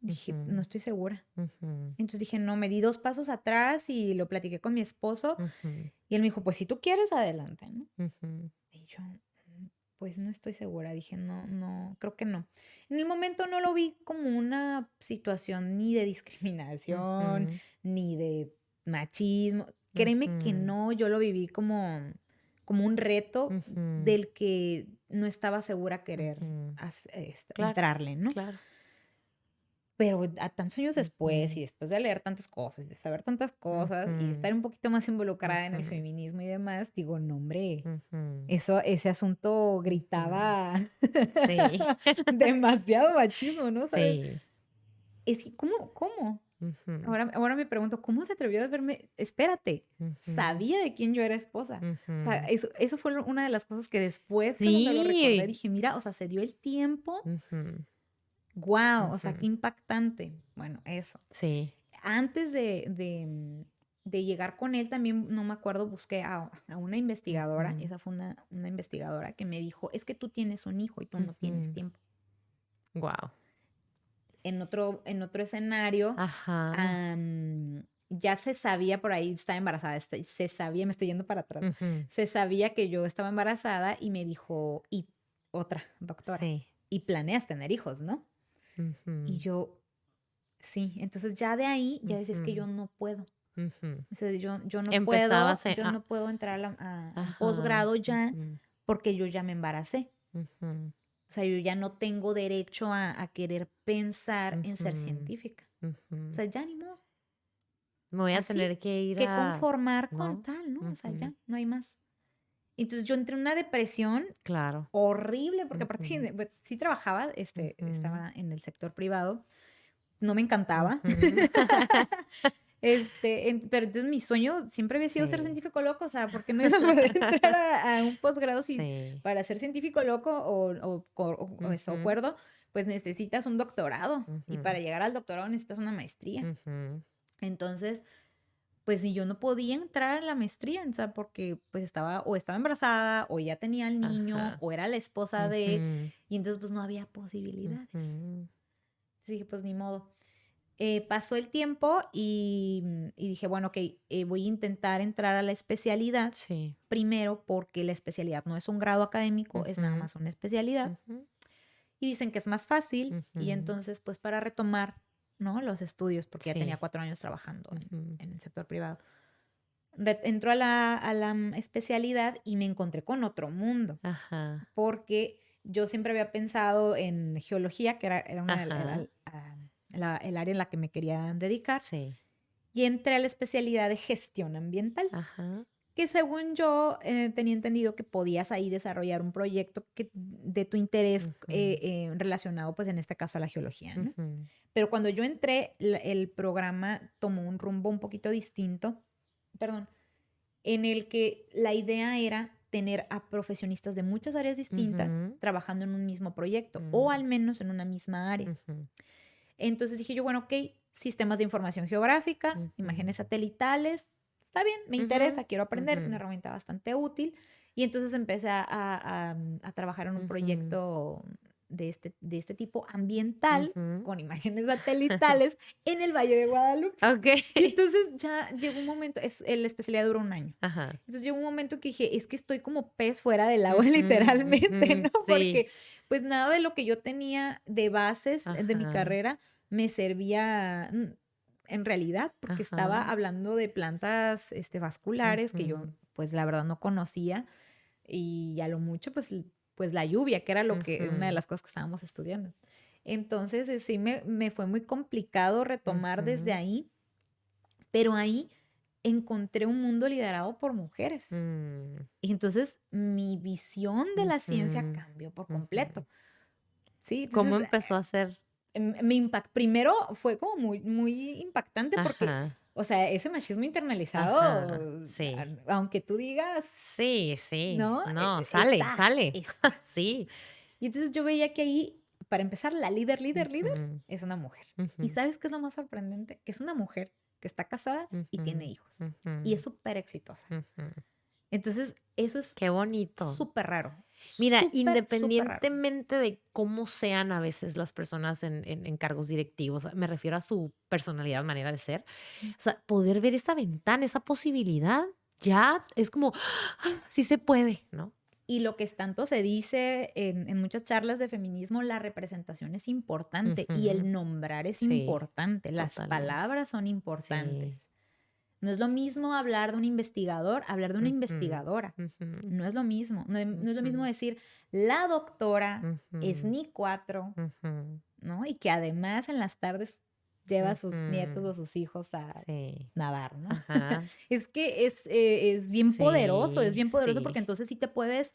Dije, no ujú, estoy segura. ujú, Entonces dije, no, me di 2 pasos atrás y lo platiqué con mi esposo ujú, y él me dijo, pues si tú quieres, adelante, ¿no? ujú, Y yo, pues no estoy segura. Dije, no, no, creo que no. En el momento no lo vi como una situación ni de discriminación, ujú, ni de machismo. Créeme que ujú, no, yo lo viví como un reto ujú, del que no estaba segura querer ujú. Claro, entrarle, ¿no? claro. Pero a tantos años después, y Ujú, después de leer tantas cosas, de saber tantas cosas, y ujú, estar un poquito más involucrada en el ujú, feminismo y demás, digo, no, hombre, ujú, ese asunto ujú. gritaba Sí, demasiado machismo, ¿no? ¿Sabes? sí. Es que, ¿cómo? Ujú, Ahora me pregunto, ¿cómo se atrevió a verme? Espérate, ujú, sabía de quién yo era esposa. O sea, ujú. eso fue una de las cosas que después, cuando lo recordé, Sí. dije, mira, o sea, se dio el tiempo. Ujú, Wow, o sea, qué ujú. impactante. Bueno, eso. Sí. Antes de llegar con él, también, no me acuerdo, busqué a una investigadora, Ujú, esa fue una investigadora que me dijo, es que tú tienes un hijo y tú no tienes ujú. tiempo. Guau. En otro escenario, Ajá. ya se sabía por ahí, estaba embarazada, se sabía, me estoy yendo para atrás, Ujú. se sabía que yo estaba embarazada y me dijo, y otra doctora, Sí. y planeas tener hijos, ¿no? Y Ujú, yo, sí, entonces ya de ahí, ya decía, es que ujú, yo no puedo. ujú. O sea, yo no puedo, Empezabas yo no puedo entrar a un ajá. posgrado ya Ujú, porque yo ya me embaracé. ujú, O sea, yo ya no tengo derecho a querer pensar en ser ujú, científica. O ujú. sea, ya ni modo. Me voy a Así tener que ir que a conformar con ¿no? tal, ¿no? O sea, Ujú. ya, no hay más. Entonces yo entré en una depresión Claro. horrible porque aparte Ujú, pues, sí trabajaba, ujú, estaba en el sector privado, no me encantaba. ujú. Pero entonces mi sueño siempre había sido ser Sí, científico loco, o sea, ¿por qué no iba a poder entrar a un posgrado si sí. para ser científico loco o Ujú, cuerdo, pues necesitas un doctorado y ujú, para llegar al doctorado necesitas una maestría? ujú, Entonces, pues si yo no podía entrar a la maestría, o sea, porque pues estaba embarazada o ya tenía al niño ajá. o era la esposa de, Ujú, y entonces pues no había posibilidades. ujú, Entonces dije, pues ni modo. Pasó el tiempo y dije, bueno, ok, voy a intentar entrar a la especialidad sí. primero porque la especialidad no es un grado académico, es nada Ujú, más una especialidad. ujú, Y dicen que es más fácil y ujú, entonces pues para retomar, ¿no? Los estudios, porque ya tenía sí. 4 años trabajando Ujú, en el sector privado. Entró a la especialidad y me encontré con otro mundo, ajá, porque yo siempre había pensado en geología, que era ajá, el área en la que me quería dedicar, sí, y entré a la especialidad de gestión ambiental, ajá, que según yo tenía entendido que podías ahí desarrollar un proyecto de tu interés ujú, relacionado, pues en este caso a la geología, ¿no? ujú, Pero cuando yo entré, el programa tomó un rumbo un poquito distinto, perdón, en el que la idea era tener a profesionistas de muchas áreas distintas Ujú, trabajando en un mismo proyecto o al menos en una misma área. ujú, Entonces dije yo, bueno, ok, sistemas de información geográfica, ujú, imágenes satelitales, está bien, me ujú, interesa, quiero aprender, es una ujú, herramienta bastante útil. Y entonces empecé a trabajar en un ujú, proyecto de este tipo ambiental ujú. con imágenes satelitales en el Valle de Guadalupe. Ok. Y entonces ya llegó un momento, la especialidad duró un año. Ajá. Entonces llegó un momento que dije, es que estoy como pez fuera del agua, Ujú, literalmente, ujú, ¿no? sí. Porque pues nada de lo que yo tenía de bases de mi Ajá. carrera me servía en realidad, porque estaba Ajá. hablando de plantas vasculares que yo Ujú, pues la verdad no conocía y a lo mucho pues, pues la lluvia, que era una de ujú, las cosas que estábamos estudiando. Entonces sí me fue muy complicado retomar desde ujú, ahí, pero ahí encontré un mundo liderado por mujeres. mm, Y entonces mi visión de la ciencia ujú, cambió por completo. ujú. Sí, ¿Cómo entonces empezó a ser? primero fue como muy impactante porque, Ajá. o sea, ese machismo Ajá. internalizado, Sí. aunque tú digas, Sí, sí. ¿no? No, sale, Está, sale. está. Sí. Y entonces yo veía que ahí, para empezar, la líder Ujú, es una mujer. ¿Y ujú, sabes qué es lo más sorprendente? Que es una mujer que está casada y tiene ujú, hijos. Y es ujú, súper exitosa. ujú. Entonces, eso es Qué bonito. súper raro. Mira, Súper, súper raro. independientemente de cómo sean a veces las personas en cargos directivos, me refiero a su personalidad, manera de ser, o sea, poder ver esa ventana, esa posibilidad, ya es como, sí se puede, ¿no? Y lo que tanto se dice en muchas charlas de feminismo, la representación es importante y Ujú, el nombrar es sí, importante. Las totalmente. palabras son Sí. importantes. No es lo mismo hablar de un investigador, hablar de una Ujú, investigadora. ujú, No es lo mismo. No es lo mismo ujú, decir la doctora ujú, SNI 4, ujú, ¿no? Y que además en las tardes lleva a sus nietos ujú. o sus hijos a Sí. nadar, ¿no? Ajá. Es que es Sí, bien poderoso porque sí. entonces sí te puedes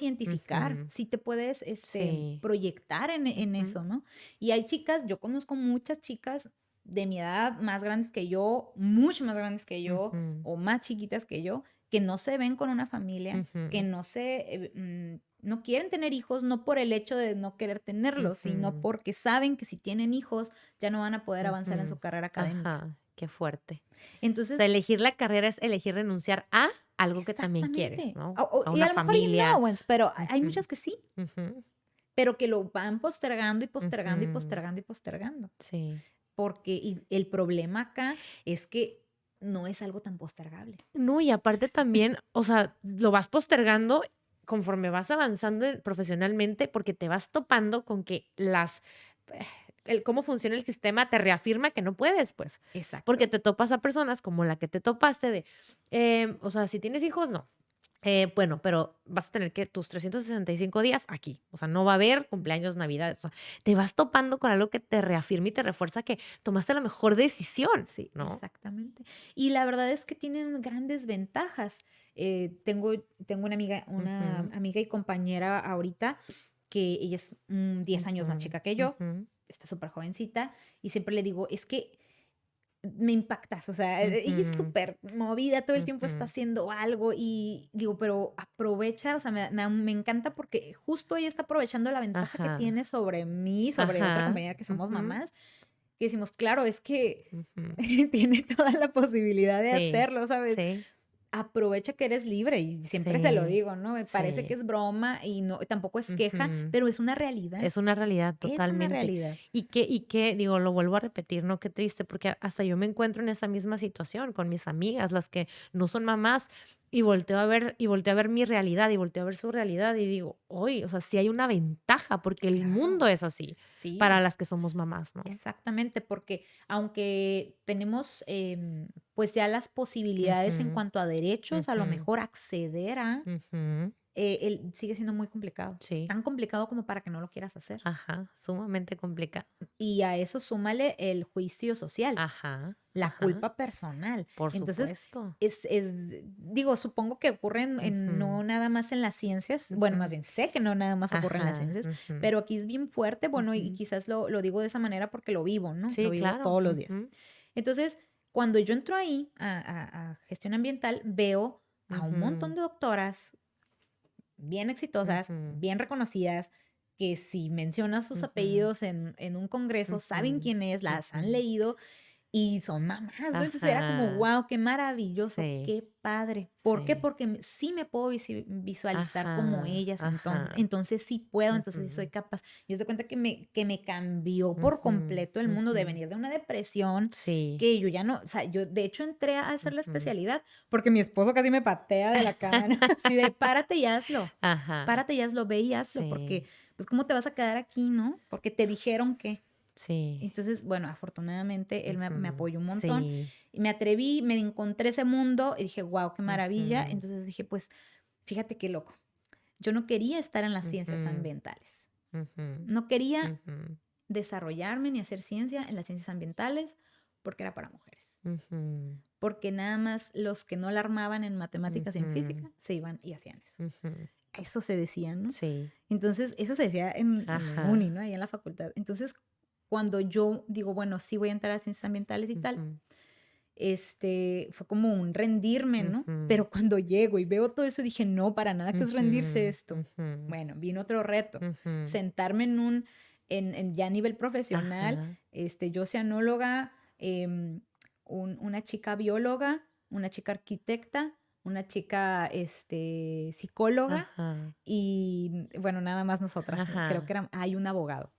identificar, Ujú, sí te puedes sí. proyectar en Ujú, eso, ¿no? Y hay chicas, yo conozco muchas chicas de mi edad, más grandes que yo, mucho más grandes que yo, ujú, o más chiquitas que yo, que no se ven con una familia, que ujú, no quieren tener hijos, no por el hecho de no querer tenerlos, sino ujú, porque saben que si tienen hijos ya no van a poder avanzar en su ujú. carrera académica. Ajá, qué fuerte. O sea, Entonces, elegir la carrera es elegir renunciar a algo que también quieres, exactamente. ¿no? A Y a una lo mejor y familia. no, pues, pero hay Ujú, muchas que sí, ujú, pero que lo van postergando y postergando y ujú. postergando y postergando. Sí. Porque y el problema acá es que no es algo tan postergable. No, y aparte también, o sea, lo vas postergando conforme vas avanzando profesionalmente, porque te vas topando con que eh, el cómo funciona el sistema te reafirma que no puedes, pues, porque Exacto. te topas a personas como la que te topaste o sea, si tienes hijos, no. Bueno, pero vas a tener que tus 365 días aquí, o sea, no va a haber cumpleaños, navidades, o sea, te vas topando con algo que te reafirma y te refuerza que tomaste la mejor decisión, Sí, ¿no? exactamente. Y la verdad es que tienen grandes ventajas. Tengo una Ujú, amiga y compañera ahorita que ella es 10 años más ujú, chica que yo, ujú. está súper jovencita, y siempre le digo, es que me impactas, o sea, ella es Ujú, súper movida, todo el tiempo está ujú, haciendo algo y digo, pero aprovecha, o sea, me encanta porque justo ella está aprovechando la ventaja que ajá, tiene sobre mí, sobre otra ajá, compañera que somos ujú, mamás, que decimos, claro, es que ujú. tiene toda la posibilidad de Sí, hacerlo, ¿sabes? sí, Aprovecha que eres libre y siempre te lo sí, digo, ¿no? Me parece que sí, es broma y no, tampoco es queja, ujú. pero es una realidad, Es una realidad es una totalmente. realidad. Digo, lo vuelvo a repetir, ¿no? Qué triste, porque hasta yo me encuentro en esa misma situación con mis amigas, las que no son mamás, y volteo a ver mi realidad, y volteo a ver su realidad, y digo, hoy, o sea, sí hay una ventaja, porque el mundo Claro, es así para sí. las que somos mamás, ¿no? Exactamente, porque aunque tenemos pues ya las posibilidades en Ujú, cuanto a derechos, a lo ujú, mejor acceder a, ujú. sigue siendo muy complicado. Es Sí, tan complicado como para que no lo quieras hacer. ajá, sumamente complicado. Y a eso súmale el juicio social, Ajá, la ajá, culpa personal. por Entonces, supuesto. digo, supongo que ocurre Ujú, no nada más en las ciencias, bueno, más ujú, bien sé que no nada más ocurre en las ajá, ciencias, ujú, pero aquí es bien fuerte, bueno, y ujú. quizás lo digo de esa manera porque lo vivo, ¿no? Lo Sí, vivo claro. todos los días. Ujú, Entonces, cuando yo entro ahí a gestión ambiental, veo a un ujú, montón de doctoras bien exitosas, Ujú. bien reconocidas, que si mencionas sus Ujú. apellidos en un congreso, saben Ujú. quién es, las han Ujú. leído y son mamás, ¿no? Entonces era como, Ajá. wow, qué maravilloso, Sí, qué padre. ¿Por qué? sí. Porque sí me puedo visualizar como Ajá, ellas, entonces, ajá. entonces sí puedo, entonces sí soy Ujú. capaz. Y es de cuenta que me cambió por Ujú. completo el mundo de Ujú. venir de una depresión Sí. que yo ya no, o sea, yo de hecho entré a hacer la Ujú. especialidad porque mi esposo casi me patea de la cama, ¿no? Así de, Ajá. párate y hazlo, ve y hazlo, porque Sí, pues cómo te vas a quedar aquí, ¿no? Porque te dijeron que. sí. Entonces, bueno, afortunadamente él me Ujú. apoyó un montón Sí. y me atreví, me encontré ese mundo y dije, wow, qué maravilla. Ujú. Entonces dije, pues, fíjate qué loco. Yo no quería estar en las ciencias Ujú. ambientales. Ujú. No quería Ujú. desarrollarme ni hacer ciencia en las ciencias ambientales porque era para mujeres. Ujú. Porque nada más los que no la armaban en matemáticas y en Ujú. física se iban y hacían eso. Ujú. Eso se decía, ¿no? Sí. Entonces, eso se decía en la uni, Ajá. ¿no? Ahí en la facultad. Entonces, cuando yo digo, bueno, sí voy a entrar a ciencias ambientales y tal, Ujú. fue como un rendirme, ¿no? Ujú. Pero cuando llego y veo todo eso, dije, no, para nada que es rendirse Ujú. esto. Ujú. Bueno, vino otro reto, Ujú. sentarme ya a nivel profesional, Ajá. yo oceanóloga, una chica bióloga, una chica arquitecta, una chica, psicóloga Ajá. y, bueno, nada más nosotras, creo que Ajá. hay un abogado.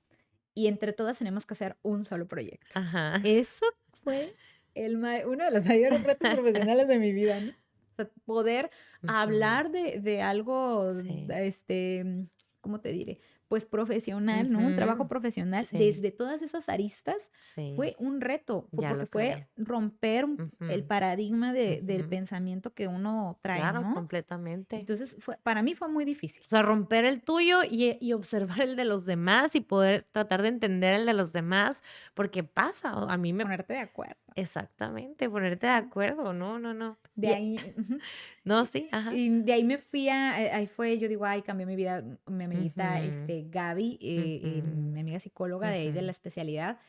Y entre todas tenemos que hacer un solo proyecto. Ajá. Eso fue uno de los mayores retos profesionales de mi vida, ¿no? O sea, poder Ujú. hablar de algo, Sí. ¿cómo te diré? Pues profesional, ¿no? Un trabajo Ujú. profesional Sí. desde todas esas aristas Sí. fue un reto, Ya porque lo fue creo. romper el Ujú. paradigma del Ujú. pensamiento que uno trae, Claro, ¿no? completamente. Entonces, para mí fue muy difícil. O sea, romper el tuyo y observar el de los demás y poder tratar de entender el de los demás, porque pasa, a mí me Ponerte de acuerdo. exactamente, ponerte de acuerdo, no, no, no. De ahí, ujú. No, sí, ajá. Y de ahí me fui ahí fue, yo digo, ay, cambió mi vida, mi amiguita, Ujú, Gaby, ujú, mi amiga psicóloga de ahí de la ujú, especialidad.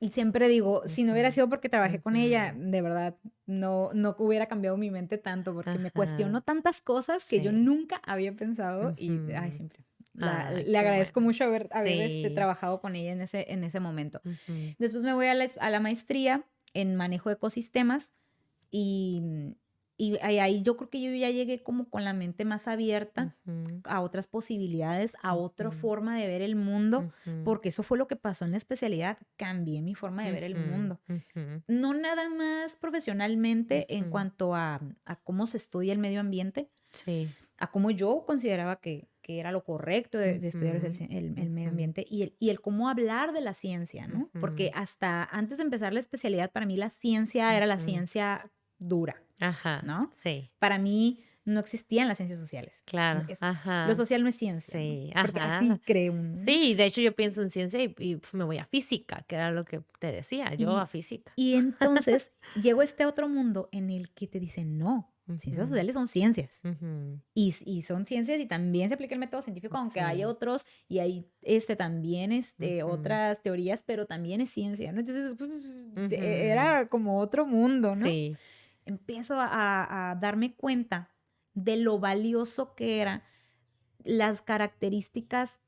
Y siempre digo, si no hubiera ujú, sido porque trabajé con ella, ujú. de verdad, no hubiera cambiado mi mente tanto, porque me Ajá, cuestionó tantas cosas que yo sí. nunca había pensado y, ay, Ujú. siempre. Ay, Le qué agradezco bueno. mucho haber Sí. trabajado con ella en ese momento. Ujú, Después me voy a la maestría en manejo de ecosistemas y, ahí yo creo que yo ya llegué como con la mente más abierta ujú, a otras posibilidades, a otra ujú, forma de ver el mundo, ujú, porque eso fue lo que pasó en la especialidad, cambié mi forma de ver el ujú, mundo. ujú, No nada más profesionalmente en ujú. cuanto a cómo se estudia el medio ambiente, Sí. a cómo yo consideraba que era lo correcto de estudiar Ujú, el medio ujú, ambiente y el cómo hablar de la ciencia, ¿no? Porque ujú, hasta antes de empezar la especialidad, para mí la ciencia era la ujú. ciencia dura, Ajá, ¿no? sí, Para mí no existían las ciencias sociales. claro, Lo ajá, social no es ciencia, ¿no? sí, Porque así ajá. cree uno, ¿no? Sí, de hecho yo pienso en ciencia y me voy a física, que era lo que te decía, yo a Y, física. y entonces llegó este otro mundo en el que te dicen, no, ciencias Ujú, sociales son ciencias. ujú, Y son ciencias y también se aplica el método científico, aunque hay sí, otros y hay también ujú, otras teorías, pero también es ciencia, ¿no? Entonces ujú, era como otro mundo, ¿no? sí, Empiezo a darme cuenta de lo valioso que eran las características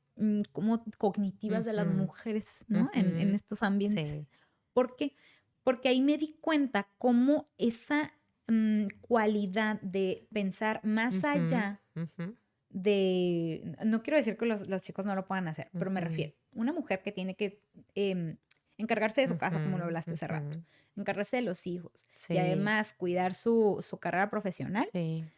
como cognitivas de las ujú, mujeres, ¿no? En ujú, estos ambientes. sí, ¿Por qué? Porque ahí me di cuenta cómo esa cualidad de pensar más ujú, allá ujú, no quiero decir que los chicos no lo puedan hacer, pero me ujú, refiero, una mujer que tiene que encargarse de su casa, como lo ujú, hablaste hace rato, ujú, encargarse de los hijos y sí, además cuidar su carrera profesional, sí.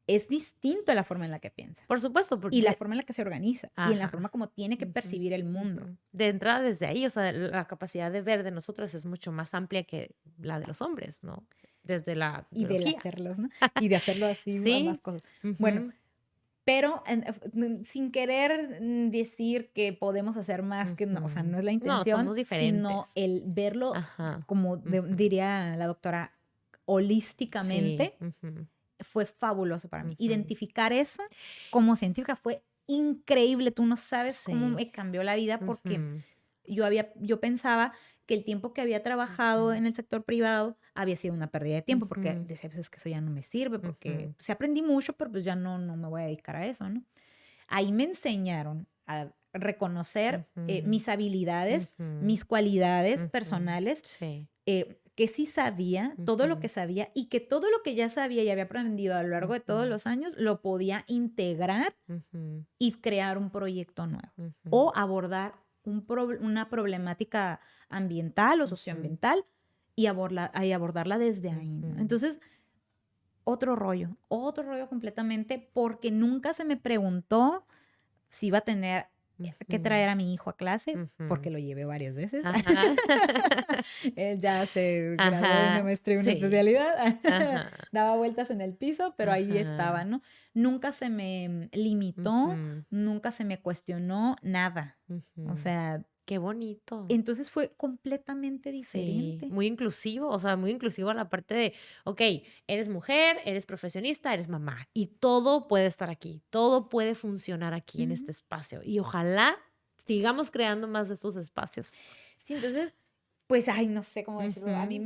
es distinto a la forma en la que piensa Por supuesto, y la forma en la que se organiza y en la forma ajá. como tiene que Ujú, percibir el mundo. ujú. De entrada desde ahí, o sea, la capacidad de ver de nosotros es mucho más amplia que la de los hombres, ¿no? Desde la Y del biología. hacerlos, ¿no? Y de hacerlo así, más Sí. cosas. Bueno, Ujú, pero sin querer decir que podemos hacer más que no, o sea, ujú. no es la No, intención, somos sino diferentes. el verlo Ajá. como Ujú. diría la doctora, Sí. holísticamente, Ujú, fue fabuloso para mí. ujú. Identificar eso como científica fue increíble. Tú no sabes cómo Sí. me cambió la vida porque Ujú, yo pensaba que el tiempo que había trabajado Ujú. en el sector privado había sido una pérdida de tiempo, porque Ujú. decía, pues es que eso ya no me sirve, porque Ujú. pues, sí aprendí mucho, pero pues ya no me voy a dedicar a eso, ¿no? Ahí me enseñaron a reconocer Ujú. mis habilidades, Ujú. mis cualidades Ujú. personales, Sí. que sí sabía, todo lo Ujú. que sabía y que todo lo que ya sabía y había aprendido a lo largo de todos Ujú. los años lo podía integrar Ujú. y crear un proyecto nuevo Ujú. o abordar una problemática ambiental o Ujú. socioambiental y abordarla desde ahí, ¿no? Ujú. Entonces, otro rollo completamente porque nunca se me preguntó si iba a tener que Ujú. traer a mi hijo a clase, porque Ujú. lo llevé varias veces. Ajá. Él ya se graduó de una Ajá. maestría y una Sí. especialidad. Ajá. Daba vueltas en el piso, pero ahí estaba, Ajá. ¿no? Nunca se me limitó, Ujú. nunca se me cuestionó nada. O Ujú. sea, Qué bonito. entonces fue completamente Sí, diferente. muy inclusivo, o sea, muy inclusivo a la parte de, okey, eres mujer, eres profesionista, eres mamá, y todo puede estar aquí, todo puede funcionar aquí en Ujú. este espacio, y ojalá sigamos creando más de estos espacios. Sí, entonces, pues, ay, no sé cómo decirlo. A mí Ujú.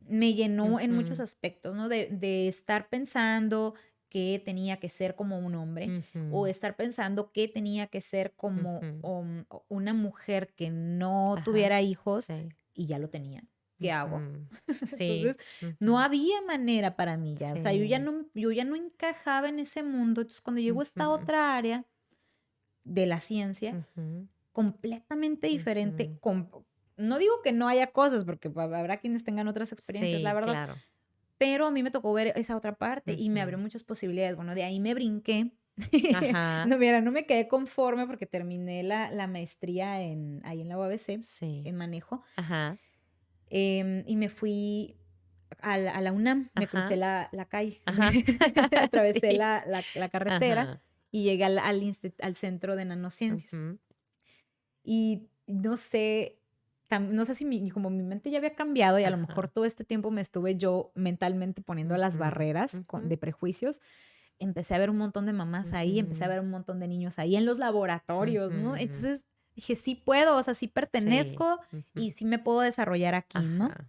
me llenó en muchos Ujú. aspectos, ¿no? De estar pensando que tenía que ser como un hombre, o Ujú. estar pensando que tenía que ser como, Ujú. una mujer que no Ajá. tuviera hijos, Sí. y ya lo tenía. ¿Qué hago? Ujú. Sí. Entonces, no Ujú. había manera para mí ya. O sea, Sí. yo ya no encajaba en ese mundo. Entonces, cuando llegó esta Ujú. otra área de la ciencia, Ujú. completamente diferente, Ujú. no digo que no haya cosas, porque habrá quienes tengan otras experiencias, la Sí, verdad, claro. pero a mí me tocó ver esa otra parte y me abrió Ujú. muchas posibilidades. Bueno, de ahí me brinqué. Ajá. No, mira, no me quedé conforme porque terminé la maestría ahí en la UABC, Sí. en manejo, Ajá. y me fui a la UNAM, me crucé Ajá. la calle, Ajá. atravesé Sí. la carretera Ajá. y llegué al centro de nanociencias. Ujú. Y no sé, no sé si como mi mente ya había cambiado y a lo mejor Ajá. todo este tiempo me estuve yo mentalmente poniendo las Ujú. barreras Ujú. de prejuicios, empecé a ver un montón de mamás ahí, empecé a Ujú. ver un montón de niños ahí en los laboratorios, ¿no? Ujú. Entonces dije, sí puedo, o sea, sí Sí. pertenezco y Ujú. sí me puedo desarrollar aquí, ¿no? Ajá.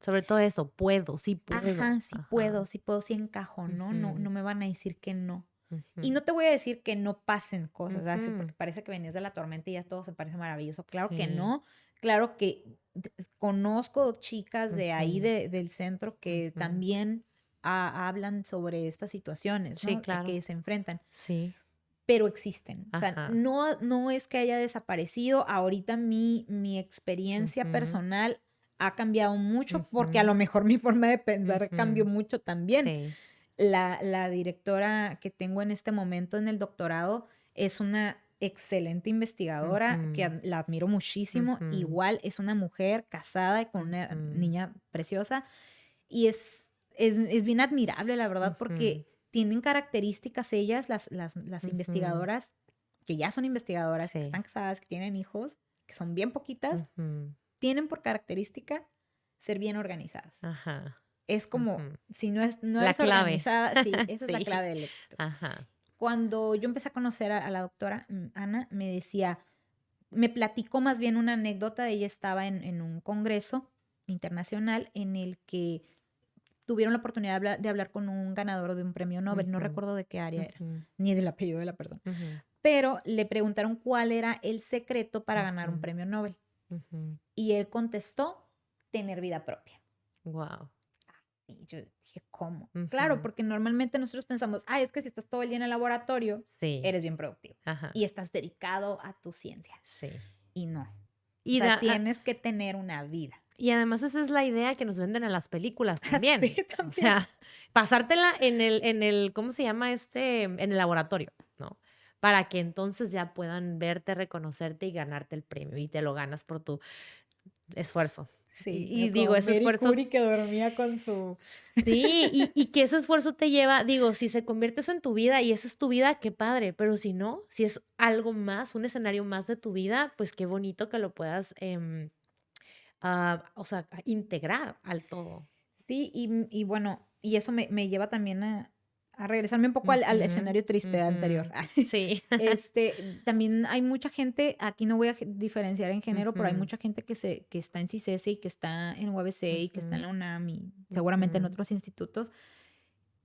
Sobre todo eso, puedo, sí puedo. Ajá, Ajá. sí puedo, sí encajo, ¿no? No Ujú. me van a decir que no. Y Ujú. no te voy a decir que no pasen cosas, ¿sabes? Ujú. Porque parece que venías de la tormenta y ya todo se parece maravilloso. Claro que Sí. no. Claro que conozco chicas de ahí Ujú. del centro que Ujú. también hablan sobre estas situaciones, Sí, ¿no? A claro. que se enfrentan, Sí. pero existen. O sea, Ajá. no es que haya desaparecido. Ahorita mi experiencia Ujú. personal ha cambiado mucho porque a Ujú. lo mejor mi forma de pensar cambió Ujú. mucho también. Sí. La directora que tengo en este momento en el doctorado es una excelente investigadora que Ujú. la admiro muchísimo. Ujú. Igual es una mujer casada y con una Ujú. niña preciosa y es bien admirable, la verdad, Ujú. porque tienen características ellas, las Ujú. investigadoras, que ya son investigadoras y que Sí. están casadas, que tienen hijos, que son bien poquitas, Ujú. tienen por característica ser bien organizadas. Ajá. Es como, Ujú. si no La eres clave. organizada, sí, esa es la Sí. clave del éxito. Ajá. Cuando yo empecé a conocer a la doctora Ana, me platicó más bien una anécdota. Ella estaba en un congreso internacional en el que tuvieron la oportunidad de hablar con un ganador de un premio Nobel. No Ujú. recuerdo de qué área era, Ujú. ni del apellido de la persona. Ujú. Pero le preguntaron cuál era el secreto para ganar un Ujú. premio Nobel. Ujú. Y él contestó, tener vida propia. Guau. Y yo dije, ¿cómo? Claro, Ujú. porque normalmente nosotros pensamos, ay, es que si estás todo el día en el laboratorio, Sí. eres bien productivo Ajá. y estás dedicado a tu ciencia. Sí. Y no. O Y sea, da tienes que tener una vida. y además esa es la idea que nos venden en las películas Así también. O también. sea, pasártela en el, ¿cómo se llama este? En el laboratorio, ¿no? Para que entonces ya puedan verte, reconocerte y ganarte el premio, y te lo ganas por tu esfuerzo. Sí, Y digo, como ese Mary esfuerzo Curie que dormía con su... sí, y que ese esfuerzo te lleva, digo, si se convierte eso en tu vida y esa es tu vida, qué padre, pero si no, si es algo más, un escenario más de tu vida, pues qué bonito que lo puedas, o sea, integrar al todo. Sí, y bueno, y eso me lleva también a regresarme un poco al Ujú, escenario triste anterior. ujú. Sí. También hay mucha gente, aquí no voy a diferenciar en género, pero hay Ujú, mucha gente que está en CICESE y que está en UABC y que está en ujú, la UNAM y seguramente en ujú. otros institutos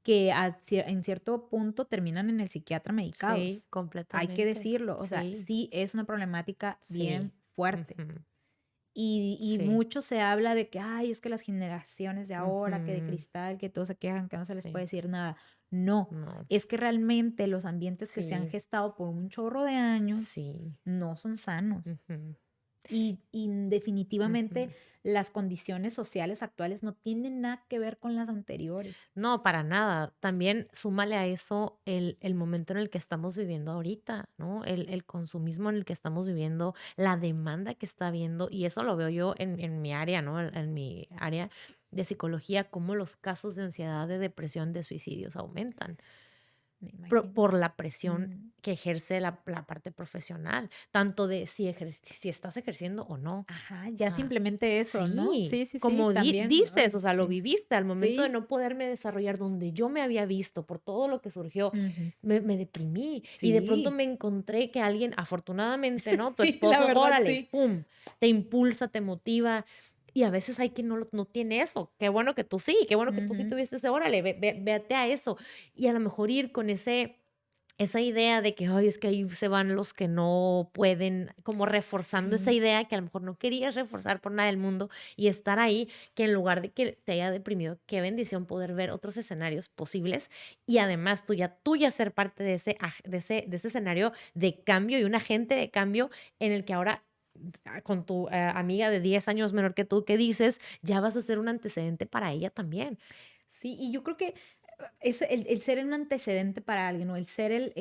que en cierto punto terminan en el psiquiatra Sí, medicados. Hay que completamente. decirlo, o sea, Sí, sí es una problemática bien sí. fuerte. Ujú, Y sí. mucho se habla de que, ay, es que las generaciones de ahora, que de Ujú, cristal, que todos se quejan, que no se les puede sí. decir nada. No, No. es que realmente los ambientes que se han Sí, gestado por un chorro de años sí. no son sanos. Ujú, Y definitivamente ujú. las condiciones sociales actuales no tienen nada que ver con las anteriores. No, para nada. También súmale a eso el momento en el que estamos viviendo ahorita, ¿no? El consumismo en el que estamos viviendo, la demanda que está habiendo, y eso lo veo yo en mi área, ¿no? En mi área de psicología, cómo los casos de ansiedad, de depresión, de suicidios aumentan Me imagino. por la presión Mm. que ejerce la parte profesional, tanto de si estás ejerciendo o no. Ajá, O ya sea, simplemente eso, ¿no? sí, Sí, sí, sí, como también. dices, o Ay, sea, lo sí. viviste al momento de Sí. no poderme desarrollar donde yo me había visto por todo lo que surgió, Ujú. me deprimí y de pronto Sí. me encontré que alguien, afortunadamente, ¿no? Tu Sí, la esposo, verdad, órale, sí. pum, te impulsa, te motiva. Y a veces hay quien no tiene eso. Qué bueno que tú sí, qué bueno que tú sí Ujú. tuviste ese, órale, véate a eso. Y a lo mejor ir con esa idea de que, ay, es que ahí se van los que no pueden, como reforzando esa Sí. idea que a lo mejor no querías reforzar por nada del mundo y estar ahí, que en lugar de que te haya deprimido, qué bendición poder ver otros escenarios posibles y además tú ya ser parte de ese escenario de cambio y un agente de cambio en el que ahora con tu amiga de 10 años menor que tú, que dices, ya vas a ser un antecedente para ella también. Sí, y yo creo que es el ser un antecedente para alguien o el ser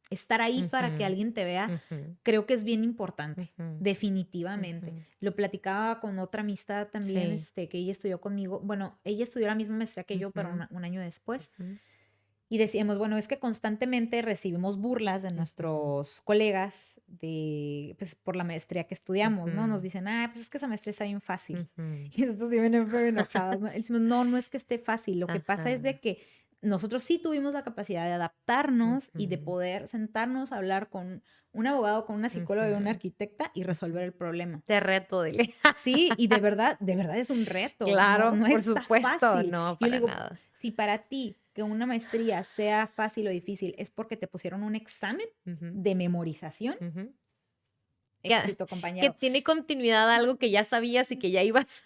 estar ahí para que Ujú, alguien te vea, ujú, creo que es bien importante, ujú, definitivamente. ujú. Lo platicaba con otra amistad también, Sí. que ella estudió conmigo. Bueno, ella estudió la misma maestría que yo, pero Ujú, un año después. ujú. Y decíamos, bueno, es que constantemente recibimos burlas de Ujú, nuestros colegas pues, por la maestría que estudiamos, ¿no? Nos ujú, dicen, pues es que esa maestría está bien fácil. ujú. Y nosotros bien pero enojados, ¿no? Y decimos, no, no es que esté fácil. Lo que pasa es Ajá. de que nosotros sí tuvimos la capacidad de adaptarnos y de Ujú, poder sentarnos a hablar con un abogado, con una psicóloga y una ujú, arquitecta y resolver ujú. el problema. Te reto, dile. Sí, y de verdad es un reto, no, Claro, no por está supuesto, fácil. no, Yo le para digo, nada. si para ti que una maestría sea fácil o difícil es porque te pusieron un examen Ujú, de memorización, ujú. Que éxito, que compañero. tiene continuidad algo que ya sabías y que ya ibas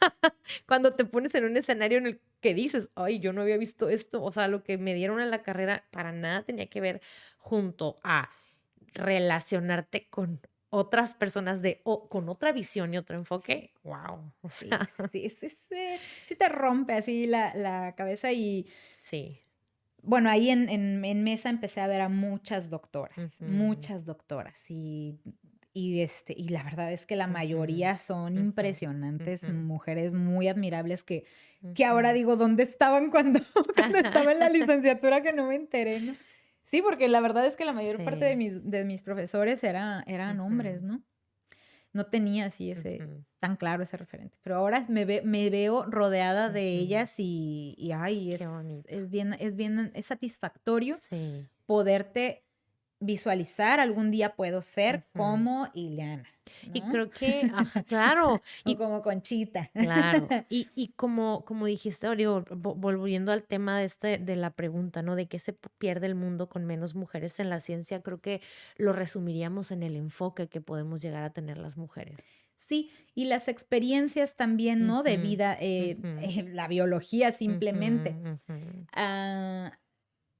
cuando te pones en un escenario en el que dices: "Ay, yo no había visto esto", o sea, lo que me dieron en la carrera para nada tenía que ver junto a relacionarte con otras personas con otra visión y otro Sí, enfoque. Wow, o sí, sea, sí, sí, sí, sí te rompe así la cabeza y sí. bueno, ahí en mesa empecé a ver a Ujú, muchas doctoras y la verdad es que la ujú, mayoría son ujú, impresionantes, ujú, mujeres muy admirables que ahora ujú. digo, ¿dónde estaban cuando, cuando estaba en la licenciatura que no me enteré, ¿no? Sí, porque la verdad es que la mayor parte Sí. de mis profesores eran hombres, Ujú, ¿no? No tenía así ujú, tan claro ese referente. Pero ahora me veo rodeada de ujú. ellas ay, Qué bonito. es satisfactorio Sí. poderte visualizar, algún día puedo ser Ujú. como Ileana, Y ¿no? creo que, ajá, claro. O Y como Conchita. claro, y como dijiste, ahora digo, volviendo al tema de la pregunta, ¿no? De qué se pierde el mundo con menos mujeres en la ciencia, creo que lo resumiríamos en el enfoque que podemos llegar a tener las mujeres. Sí, y las experiencias también, ¿no? De Ujú, vida, ujú, la biología ujú, simplemente. ujú, Ah,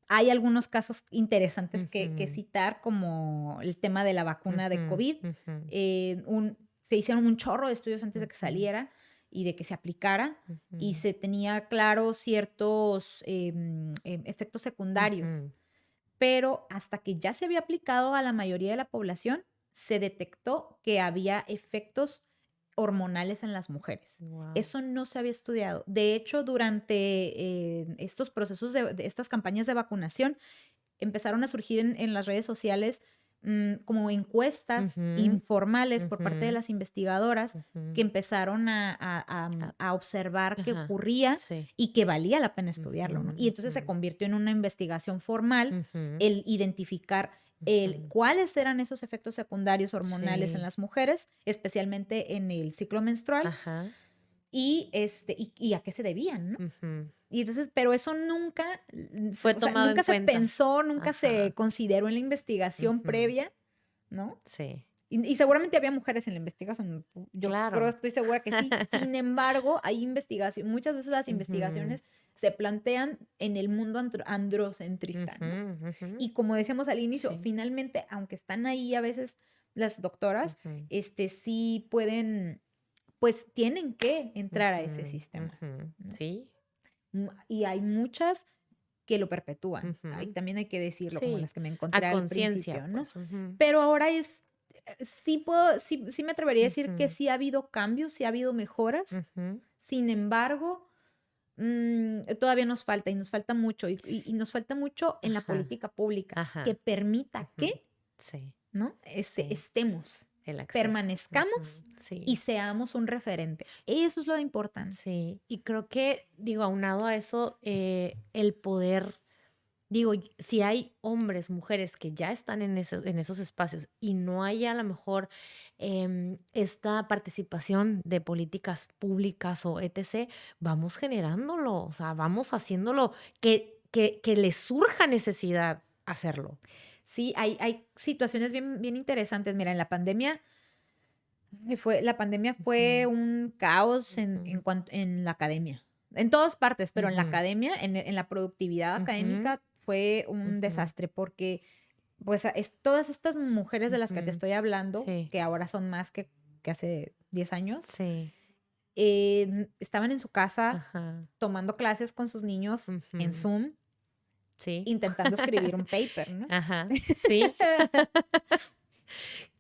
hay algunos casos interesantes que ujú, citar, como el tema de la vacuna de ujú, COVID. ujú, Se hicieron un chorro de estudios antes de que ujú, saliera y de que se aplicara, y ujú, se tenía claro ciertos efectos secundarios, ujú. pero hasta que ya se había aplicado a la mayoría de la población, se detectó que había efectos hormonales en las mujeres. Guau. Eso no se había estudiado. De hecho, durante estos procesos de estas campañas de vacunación, empezaron a surgir en las redes sociales como encuestas Ujú, informales por parte de ujú, las investigadoras que ujú. empezaron Ah, a observar qué ajá, ocurría sí. y que valía la pena estudiarlo, ¿no? Y Ujú, entonces se ujú, convirtió en una investigación formal ujú, el identificar ujú. cuáles eran esos efectos secundarios hormonales en Sí, las mujeres, especialmente en el ciclo menstrual, ajá. y a qué se debían, ¿no? Ujú. Y entonces, pero eso nunca, Fue o sea, tomado en nunca se cuenta. pensó, nunca se Ajá. consideró en la investigación Ujú. previa, ¿no? Sí, Y seguramente había mujeres en la investigación, yo creo, claro. estoy segura que sí. Sin embargo, hay investigación, muchas veces las Ujú, investigaciones se plantean en el mundo androcentrista, ujú, ¿no? ujú. Y como decíamos al inicio, Sí. finalmente, aunque están ahí a veces las doctoras, Ujú, sí pueden, pues tienen que entrar a ese ujú, sistema, ujú. ¿no? Sí. Y hay muchas que lo perpetúan. Ujú. También hay que decirlo, como Sí. las que me encontré A al conciencia, principio, ¿no? pues. Ujú, Pero ahora sí me atrevería a decir que ujú, sí ha habido cambios, sí ha habido mejoras. ujú. Sin embargo, todavía nos falta y nos falta mucho y nos falta mucho en la Ajá, política pública que ajá. permita Ujú. que, Sí, ¿no? sí. Estemos, El acceso. permanezcamos Ujú. y Sí. seamos un referente. Eso es lo importante. Sí, y creo que, digo, aunado a eso, el poder, digo, si hay hombres, mujeres que ya están en esos espacios y no hay a lo mejor esta participación de políticas públicas o etc., vamos generándolo, o sea, vamos haciéndolo que les surja necesidad hacerlo. Sí, hay situaciones bien interesantes. Mira, la pandemia fue Ujú, un caos ujú, en la academia. En todas partes, pero en la ujú, academia, en la productividad ujú, académica, fue un ujú, desastre porque pues todas estas mujeres de las que te ujú. estoy hablando, Sí, que ahora son más que hace 10 años, sí, estaban en su casa ajá. tomando clases con sus niños en Ujú. Zoom, Sí. intentando escribir un paper, ¿no? Ajá, sí.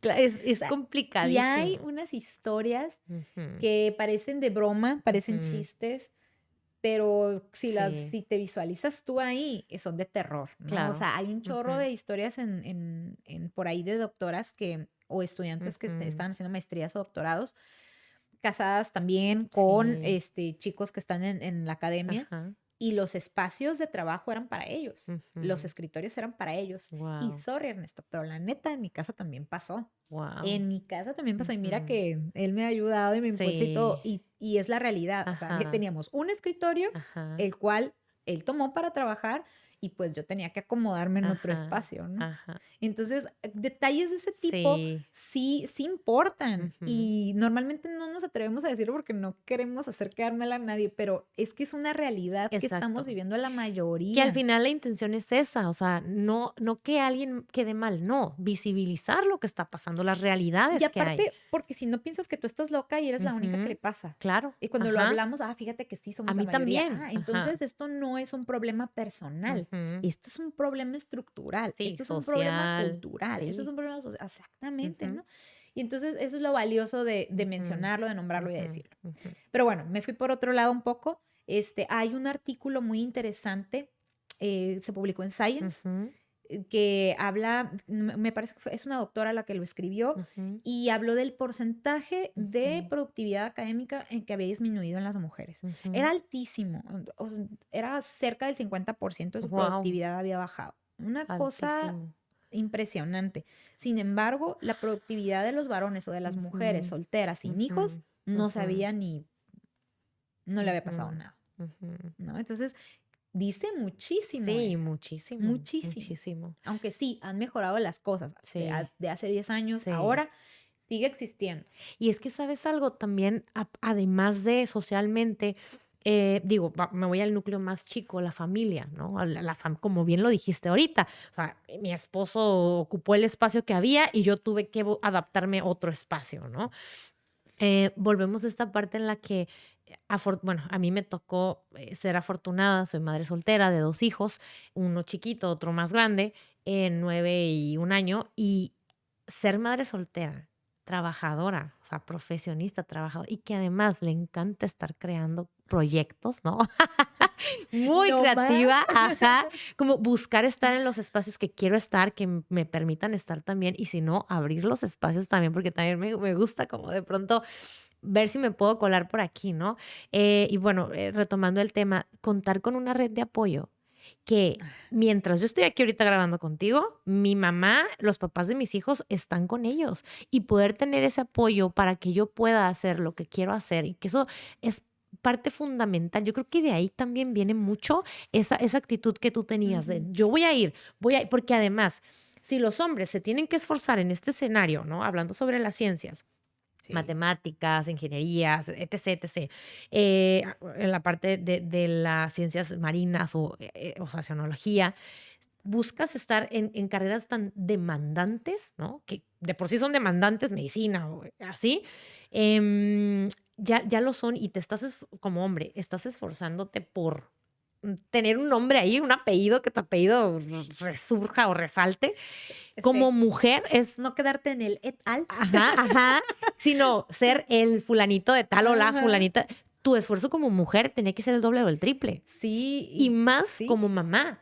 Es O sea, y hay complicadísimo. unas historias Ujú, que parecen de broma, parecen ujú. chistes, pero Sí, si te visualizas tú ahí, son de terror, ¿no? O claro. sea, hay un chorro Ujú, de historias por ahí de doctoras o estudiantes que ujú. estaban haciendo maestrías o doctorados, casadas también con Sí, chicos que están en la academia, ajá. y los espacios de trabajo eran para ellos, los Ujú. escritorios eran para ellos. Y Guau, sorry, Ernesto, pero la neta en mi casa también pasó. guau. En mi casa también pasó, y mira Ujú. que él me ha ayudado y me impulsa y todo, Sí, y es la realidad. O sea, ajá, teníamos un escritorio, ajá, el cual él tomó para trabajar, y pues yo tenía que acomodarme en otro ajá, espacio, ¿no? ajá. Entonces, detalles de ese tipo Sí, sí importan, ujú. y normalmente no nos atrevemos a decirlo porque no queremos hacer quedar mal a nadie, pero es que es una realidad que estamos Exacto. viviendo la Que al mayoría. final la intención es esa, o sea, no que alguien quede mal, no, visibilizar lo que está pasando, las Y realidades que hay. aparte, porque si no piensas que tú estás loca y eres la única que le Ujú, pasa. claro, Y cuando lo ajá. hablamos, fíjate que sí A somos la mí mayoría. también, ajá. Entonces esto no es un problema personal. Ujú. Esto es un problema estructural. Sí, Esto es un problema social, cultural. Esto es sí. un problema social. Exactamente, Ujú, ¿no? Y entonces eso es lo valioso de ujú, mencionarlo, de nombrarlo y de ujú, decirlo. ujú, Pero bueno, me fui por otro lado un poco. Hay un artículo muy interesante, se publicó en Science, ujú, que habla, me parece que es una doctora la que lo escribió, ujú, y habló del porcentaje de ujú, productividad académica en que había disminuido en las mujeres. Era ujú. altísimo, o sea, era cerca del 50% de su Guau, productividad había bajado. Una cosa altísimo. impresionante. Sin embargo, la productividad de los varones o de las mujeres Ujú, solteras sin ujú, hijos no ujú, sabía no le había pasado ujú, nada, ujú. ¿no? Entonces, dice muchísimo Sí, eso, muchísimo, muchísimo. muchísimo. Aunque sí, han mejorado las cosas Sí, de hace 10 años, sí. ahora sigue existiendo. Y es que, ¿sabes algo? También, además de socialmente, digo, me voy al núcleo más chico, la familia, ¿no? Como bien lo dijiste ahorita, o sea, mi esposo ocupó el espacio que había y yo tuve que adaptarme a otro espacio, ¿no? Volvemos a esta parte en la que, bueno, a mí me tocó ser afortunada, soy madre soltera de 2 hijos, uno chiquito, otro más grande, 9 y 1 año, y ser madre soltera trabajadora, o sea, profesionista, trabajadora, y que además le encanta estar creando proyectos, ¿no? Muy No creativa, ajá, como buscar estar en los espacios que quiero estar, que me permitan estar también, y si no, abrir los espacios también, porque también me gusta como de pronto ver si me puedo colar por aquí, ¿no? Y bueno, retomando el tema, contar con una red de apoyo que mientras yo estoy aquí ahorita grabando contigo, mi mamá, los papás de mis hijos están con ellos y poder tener ese apoyo para que yo pueda hacer lo que quiero hacer y que eso es parte fundamental. Yo creo que de ahí también viene mucho esa actitud que tú tenías de Ujú. yo voy a ir, porque además, si los hombres se tienen que esforzar en este escenario, ¿no? Hablando sobre las ciencias, Sí. matemáticas, ingenierías, etc., etc. En la parte de las ciencias marinas o oceanología, buscas estar en carreras tan demandantes, ¿no? Que de por sí son demandantes, medicina o así, ya lo son y te estás, como hombre, estás esforzándote por tener un nombre ahí, un apellido, que tu apellido resurja o resalte. Como Sí. mujer es No quedarte en el et al. ajá, ajá, sino ser el fulanito de tal o la Ajá. fulanita. Tu esfuerzo como mujer tenía que ser el doble o el triple. Sí, Y más sí, como mamá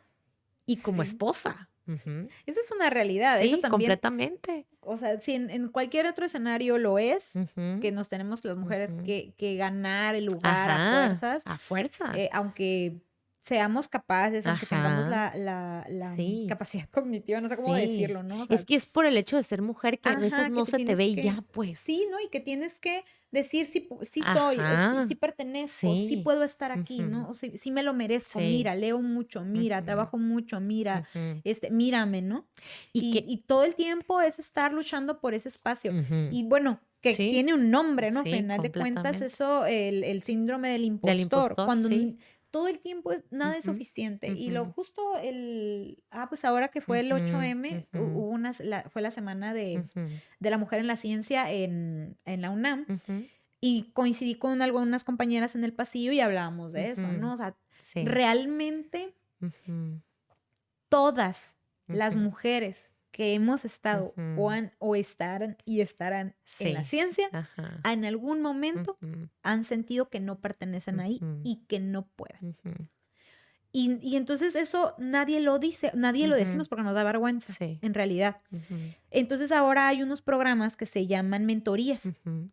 y como sí, esposa. sí. Ujú. Esa es una realidad. Eso Sí, también, completamente. o sea, si en cualquier otro escenario lo es, Ujú, que nos tenemos las mujeres ujú. que ganar el lugar a Ajá, fuerzas, a fuerza. aunque seamos capaces, aunque tengamos Ajá, la sí. capacidad cognitiva, no sé cómo Sí, decirlo, ¿no? O es sea, que es por el hecho de ser mujer que a veces ajá, que no te se te tienes ve y que, ya, pues. sí, ¿no? Y que tienes que decir si, si soy, o si, si Ajá, pertenezco, si sí, puedo estar aquí, ujú, ¿no? O si me lo merezco, sí, mira, leo mucho, mira, ujú, trabajo mucho, mira, ujú. mírame, ¿no? Y que, Y todo el tiempo es estar luchando por ese espacio. ujú, Y bueno, que sí, tiene un nombre, ¿no? Al sí, final de cuentas, completamente. eso, el síndrome del Del impostor, impostor, cuando sí. todo el tiempo nada es Ujú, suficiente. Y lo ujú, justo pues ahora que fue el ujú, 8M, ujú, fue la semana ujú, de la mujer en la ciencia en la UNAM. ujú, Y coincidí con algunas compañeras en el pasillo y hablábamos de eso, ujú. ¿no? O sea, Sí. realmente Ujú, todas las ujú, mujeres que hemos estado ujú. o estarán y estarán en la Sí. ciencia, Ajá. en algún momento Ujú, han sentido que no pertenecen ahí ujú, y que no pueden. ujú, Y entonces eso nadie lo dice, nadie lo ujú. decimos porque nos da vergüenza, Sí. en realidad. Ujú, Entonces ahora hay unos programas que se llaman mentorías, ujú,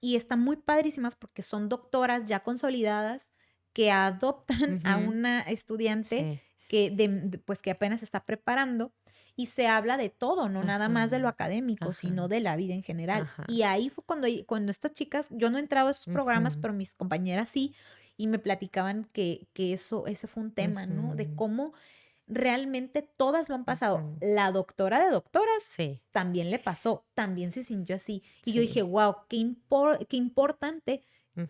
y están muy padrísimas porque son doctoras ya consolidadas que adoptan a ujú. una estudiante Sí. pues que apenas se está preparando y se habla de todo, no nada más de lo Ajá. académico, Ajá. sino de la vida en general. Ajá. Y ahí fue cuando estas chicas, yo no he entrado a esos programas, Ujú, pero mis compañeras sí, y me platicaban que ese fue un tema, ¿no? De ujú, cómo realmente todas lo han pasado. ujú. La doctora de doctoras Sí. también le pasó, también se sintió así. Y yo dije, Sí. wow, qué importante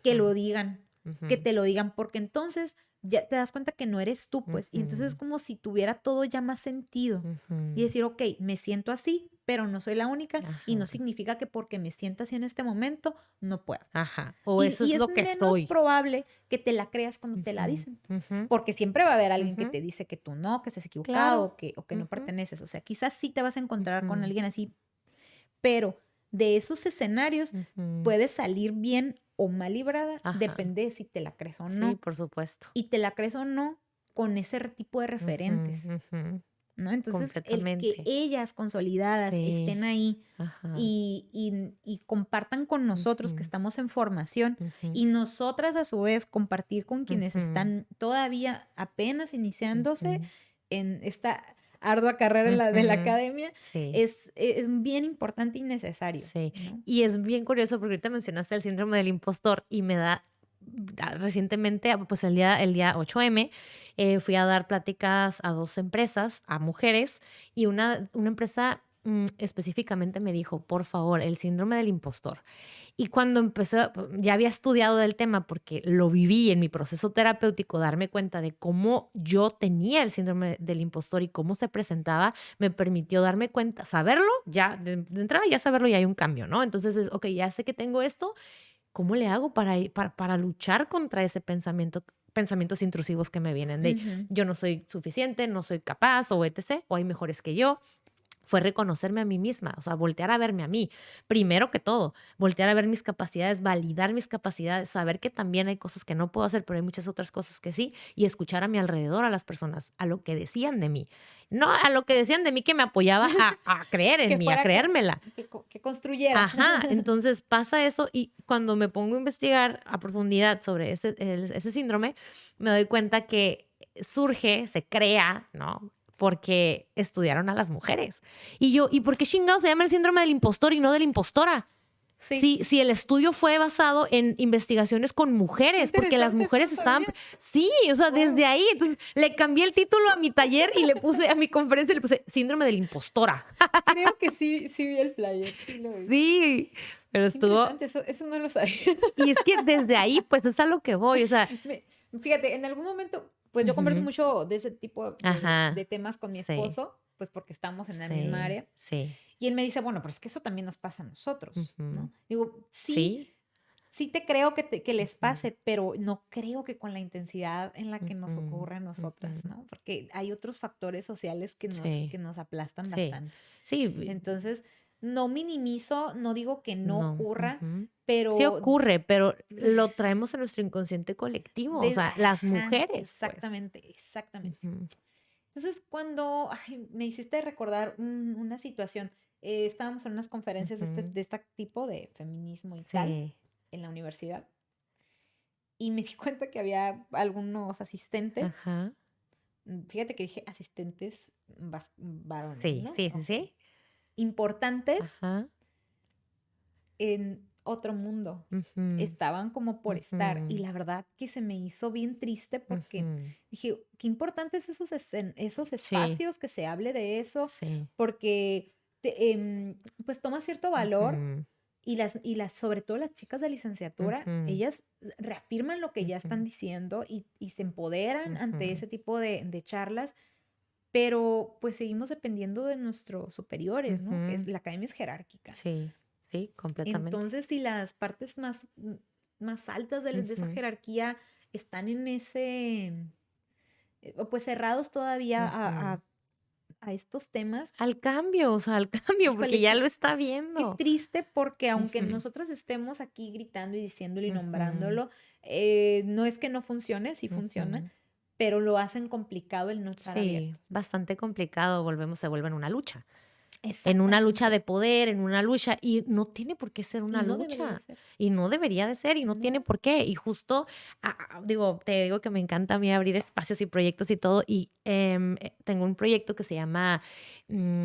que Ujú, lo digan, que ujú, te lo digan, porque entonces ya te das cuenta que no eres tú, pues. Y entonces es ujú, como si tuviera todo ya más sentido. Y ujú. decir, ok, me siento así, pero no soy la única y no Ajá. significa que porque me sienta así en este momento, no pueda. Ajá. O eso Y es es lo que menos soy. probable que te la creas cuando te la Ujú, dicen. ujú, Porque siempre va a haber alguien que ujú. te dice que tú no, que estás equivocado Claro. o que no Ujú, perteneces. O sea, quizás sí te vas a encontrar con ujú, alguien así, pero de esos escenarios ujú. puedes salir bien o mal librada, Ajá. depende de si te la crees o Sí, no. por supuesto. Y te la crees o no con ese tipo de Ujú, referentes, ujú. ¿no? Entonces, el que Completamente. ellas consolidadas Sí. estén ahí Ajá. y compartan con nosotros que Ujú, estamos en formación ujú, y nosotras a su vez compartir con quienes ujú, están todavía apenas iniciándose ujú, en esta ardua carrera de la ujú. academia, Sí, es bien importante y necesario, sí. ¿no? Y es bien curioso porque ahorita mencionaste el síndrome del impostor y me da recientemente, pues el día 8M, fui a dar pláticas a 2 empresas, a mujeres, y una empresa específicamente me dijo, por favor, el síndrome del impostor. Y cuando empecé, ya había estudiado del tema porque lo viví en mi proceso terapéutico, darme cuenta de cómo yo tenía el síndrome del impostor y cómo se presentaba, me permitió darme cuenta, saberlo, ya de entrada ya saberlo y hay un cambio, ¿no? Entonces, ok, ya sé que tengo esto, ¿cómo le hago para luchar contra ese pensamientos intrusivos que me vienen de Ujú. yo no soy suficiente, no soy capaz o etc. o hay mejores que yo? fue reconocerme a mí misma, o sea, voltear a verme a mí, primero que todo, voltear a ver mis capacidades, validar mis capacidades, saber que también hay cosas que no puedo hacer, pero hay muchas otras cosas que sí, y escuchar a mi alrededor, a las personas, a lo que decían de mí, no a lo que decían de mí que me apoyaba a creer en Que mí, a fuera creérmela. que construyera. Ajá, entonces pasa eso y cuando me pongo a investigar a profundidad sobre ese síndrome, me doy cuenta que surge, se crea, ¿no? Porque estudiaron a las mujeres. Y yo, ¿y por qué chingado se llama el síndrome del impostor y no de la impostora? Sí. Si el estudio fue basado en investigaciones con mujeres, porque las Interesante, eso mujeres no estaban... sabía. Sí, o sea, desde ahí. Entonces, le cambié el título a mi taller y le puse a mi conferencia, le puse síndrome de la impostora. Creo que sí, sí vi el flyer. Sí lo vi. Sí, pero Qué estuvo... interesante, eso no lo sabía. Y es que desde ahí, pues es a lo que voy, o sea, Me- Fíjate, en algún momento, pues yo converso ujú, mucho de ese tipo de ajá, temas con mi sí, esposo, pues porque estamos en la misma sí, área. sí, Y él me dice, bueno, pero es que eso también nos pasa a nosotros, ujú, ¿no? Digo, sí, sí, sí te creo que les ujú, pase, pero no creo que con la intensidad en la que nos ujú, ocurre a nosotras, ujú, ¿no? Porque hay otros factores sociales sí, que nos aplastan sí, bastante. sí, Entonces, no minimizo, no digo que no no, ocurra, ujú. Sí pero ocurre, pero lo traemos en nuestro inconsciente colectivo, o sea, las ajá, mujeres, pues. exactamente, exactamente. Ujú, Entonces, cuando ay, me hiciste recordar una situación, estábamos en unas conferencias ujú, de este tipo de feminismo y tal sí, en la universidad y me di cuenta que había algunos asistentes, ajá, fíjate que dije asistentes varones, sí, ¿no? sí, sí, Ok. sí, Importantes ajá, en otro mundo. ujú, Estaban como por estar y ujú, la verdad que se me hizo bien triste porque ujú, dije, qué importantes esos sí, espacios que se hable de eso, sí, porque pues toma cierto valor ujú, sobre todo las chicas de licenciatura, ujú, ellas reafirman lo que ya están ujú, diciendo y se empoderan ante ujú. ese tipo de charlas, pero pues seguimos dependiendo de nuestros superiores, ¿no? Ujú, La academia es jerárquica. sí, sí, completamente. Entonces, si las partes más altas de esa Ujú, jerarquía están en pues cerrados todavía ujú. a estos temas, Al cambio, o sea, al cambio, porque híjole, ya lo qué, está qué viendo. triste porque aunque Ujú, nosotras estemos aquí gritando y diciéndolo y ujú, nombrándolo, no es que no funcione, sí funciona, ujú. pero lo hacen complicado el no estar Sí, abiertos. bastante complicado, se vuelve en una lucha Exactamente. de poder, en una lucha, y no tiene por qué ser Y una no debería de lucha, ser. y no debería de ser, y no tiene No. por qué, y justo, te digo que me encanta a mí abrir espacios y proyectos y todo, y tengo un proyecto que se llama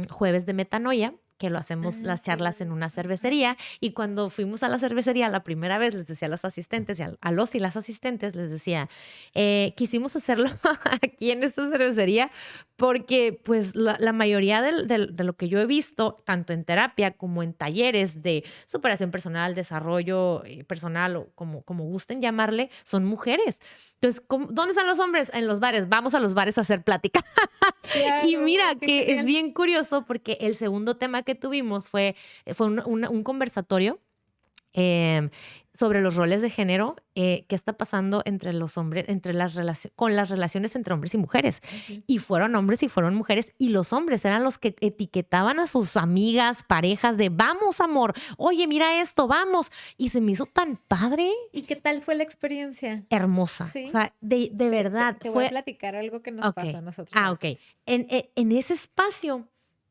Jueves de Metanoia, que lo hacemos Ah, las sí lo he charlas en una visto. Ajá. cervecería, y cuando fuimos a la cervecería la primera vez, les decía a los asistentes, a los y las asistentes, les decía, quisimos hacerlo aquí en esta cervecería porque pues la mayoría de lo que yo he visto, tanto en terapia como en talleres de superación personal, desarrollo personal o como gusten llamarle, son mujeres. Entonces, ¿dónde están los hombres? En los bares. Vamos a los bares a hacer plática. Y Claro, mira qué que es genial. bien curioso porque el segundo tema que tuvimos fue un conversatorio em, sobre los roles de género, qué está pasando entre los hombres, con las relaciones entre hombres y mujeres. Ujú. Y fueron hombres y fueron mujeres, y los hombres eran los que etiquetaban a sus amigas, parejas de vamos, amor, oye, mira esto, vamos. Y se me hizo tan padre, ¿Y qué tal fue la experiencia? hermosa. O Sí, sea, de verdad, te voy a fue, platicar algo que nos ok, pasó a nosotros ah, al ok. rato. En ese espacio,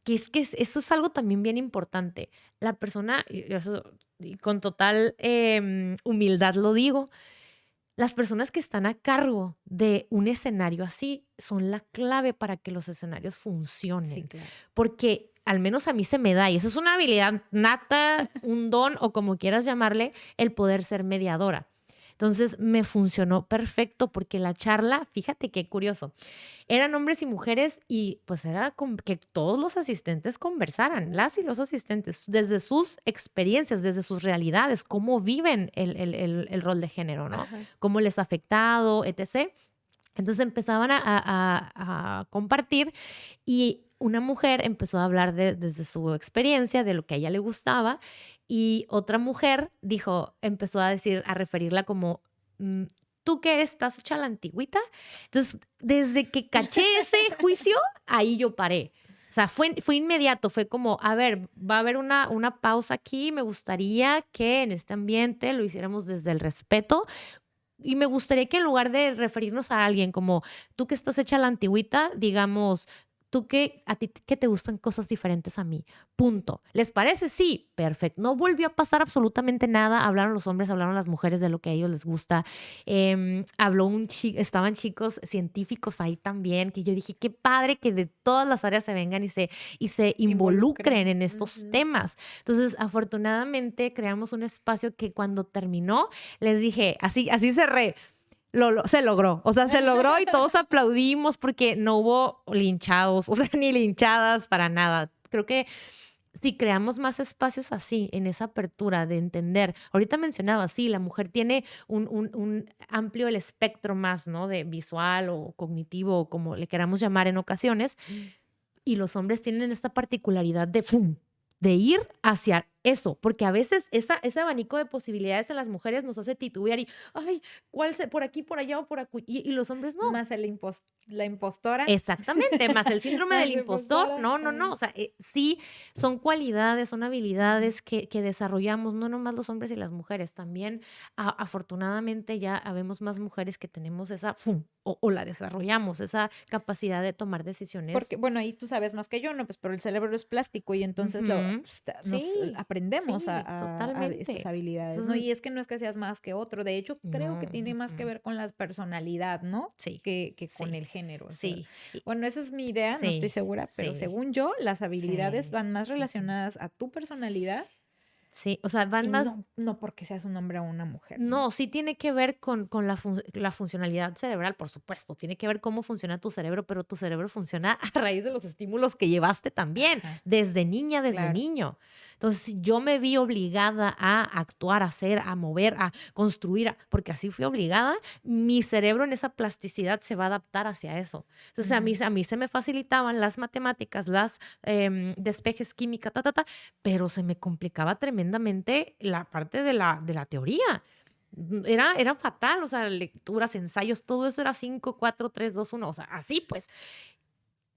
eso es algo también bien importante. La persona, y con total humildad lo digo, las personas que están a cargo de un escenario así son la clave para que los escenarios Sí, funcionen. claro. Porque al menos a mí se me da, y eso es una habilidad nata, un don o como quieras llamarle, el poder ser mediadora. Entonces me funcionó perfecto porque la charla, fíjate qué curioso, eran hombres y mujeres y pues era que todos los asistentes conversaran, las y los asistentes, desde sus experiencias, desde sus realidades, cómo viven el rol de género, ¿no? Ajá. Cómo les ha afectado, etc. Entonces empezaban a compartir y una mujer empezó a hablar desde su experiencia, de lo que a ella le gustaba, y otra mujer empezó a decir, a referirla como, mm, ¿tú que eres, estás hecha la antigüita? Entonces, desde que caché ese juicio, ahí yo paré. O sea, fue inmediato, fue como, a ver, va a haber una pausa aquí, me gustaría que en este ambiente lo hiciéramos desde el respeto y me gustaría que en lugar de referirnos a alguien como tú que estás hecha a la antigüita, digamos, tú que a ti que te gustan cosas diferentes a mí. Punto. ¿Les parece? Sí, perfecto. No volvió a pasar absolutamente nada. Hablaron los hombres, hablaron las mujeres de lo que a ellos les gusta. Estaban chicos científicos ahí también, que yo dije, qué padre que de todas las áreas se vengan y se involucren en estos Ujú. temas. Entonces, afortunadamente, creamos un espacio que cuando terminó, les dije, así cerré. Se logró, o sea, se logró y todos aplaudimos porque no hubo linchados, o sea, ni linchadas para nada. Creo que si creamos más espacios así, en esa apertura de entender, ahorita mencionaba, sí, la mujer tiene un amplio el espectro más, ¿no? De visual o cognitivo, o como le queramos llamar en ocasiones, y los hombres tienen esta particularidad de ¡fum! De ir hacia eso, porque a veces ese abanico de posibilidades en las mujeres nos hace titubear y, ay, por aquí, por allá o por aquí? Y los hombres no. Más la impostora. Exactamente, más el síndrome del Más impostor, impostora. no, o sea, sí, son cualidades, son habilidades que desarrollamos, no nomás los hombres y las mujeres, también afortunadamente ya habemos más mujeres que tenemos esa, ¡fum! O la desarrollamos, esa capacidad de tomar decisiones. Porque, bueno, ahí tú sabes más que yo, ¿no? Pues, pero el cerebro es plástico y entonces Ujú. pues, Sí, aprendemos sí, a estas totalmente. habilidades, ¿no? Entonces, Y es que no es que seas más que otro, de hecho, creo que no, tiene más que ujú, ver con la personalidad, ¿no? sí, Que con sí, el género. O sea, sí, bueno, esa es mi idea, no estoy sí, segura, pero sí, según yo, las habilidades sí. van más Ujú. relacionadas a tu personalidad Sí, o sea, y van más. no porque seas un hombre o una mujer, ¿no? No, sí tiene que ver con la funcionalidad cerebral, por supuesto. Tiene que ver cómo funciona tu cerebro, pero tu cerebro funciona a raíz de los estímulos que llevaste también, Ajá, desde niña, desde claro. niño. Entonces, si yo me vi obligada a actuar, a hacer, a mover, a construir, porque así fui obligada, mi cerebro en esa plasticidad se va a adaptar hacia eso. Entonces, Ujú. a mí se me facilitaban las matemáticas, las despejes química, pero se me complicaba tremendamente la parte de la teoría. Era fatal, o sea, lecturas, ensayos, todo eso era 5 4 3 2 1 o sea, así pues.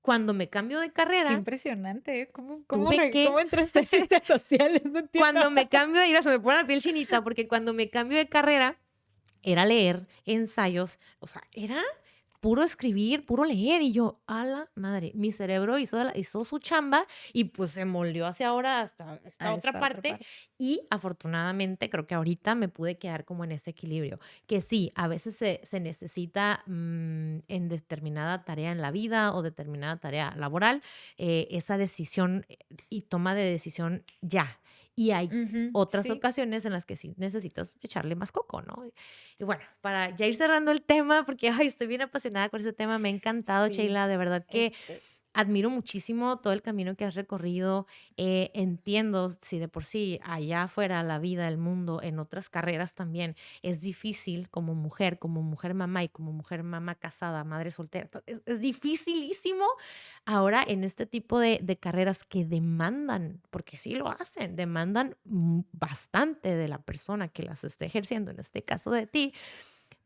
Cuando me cambio de Qué carrera, impresionante, ¿eh? tuve ¿Cómo que, entraste a ciencias sociales? No entiendo. cuando me cambio, mira, se me pone la piel chinita, porque cuando me cambio de carrera, era leer ensayos, o sea, era puro escribir, puro leer, y yo, a la madre, mi cerebro hizo su chamba y pues se moldeó hacia ahora hasta esta A otra esta otra parte parte. y afortunadamente creo que ahorita me pude quedar como en ese equilibrio, que sí, a veces se necesita en determinada tarea en la vida o determinada tarea laboral, esa decisión y toma de decisión ya. Y hay Ujú, otras sí. ocasiones en las que sí necesitas echarle más coco, ¿no? Y bueno, para ya ir cerrando el tema, porque ay, estoy bien apasionada con ese tema, me ha encantado, Sí, Sheila, de verdad que este, admiro muchísimo todo el camino que has recorrido. Entiendo si de por sí allá afuera la vida, el mundo, en otras carreras también es difícil como mujer mamá y como mujer mamá casada, madre soltera. Es dificilísimo ahora en este tipo de carreras que demandan, porque sí lo hacen, demandan bastante de la persona que las esté ejerciendo, en este caso de ti,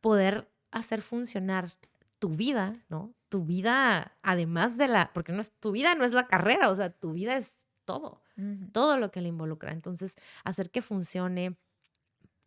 poder hacer funcionar tu vida, ¿no? Tu vida, además porque tu vida no es la carrera, o sea, tu vida es ujú. todo lo que le involucra. Entonces, hacer que funcione,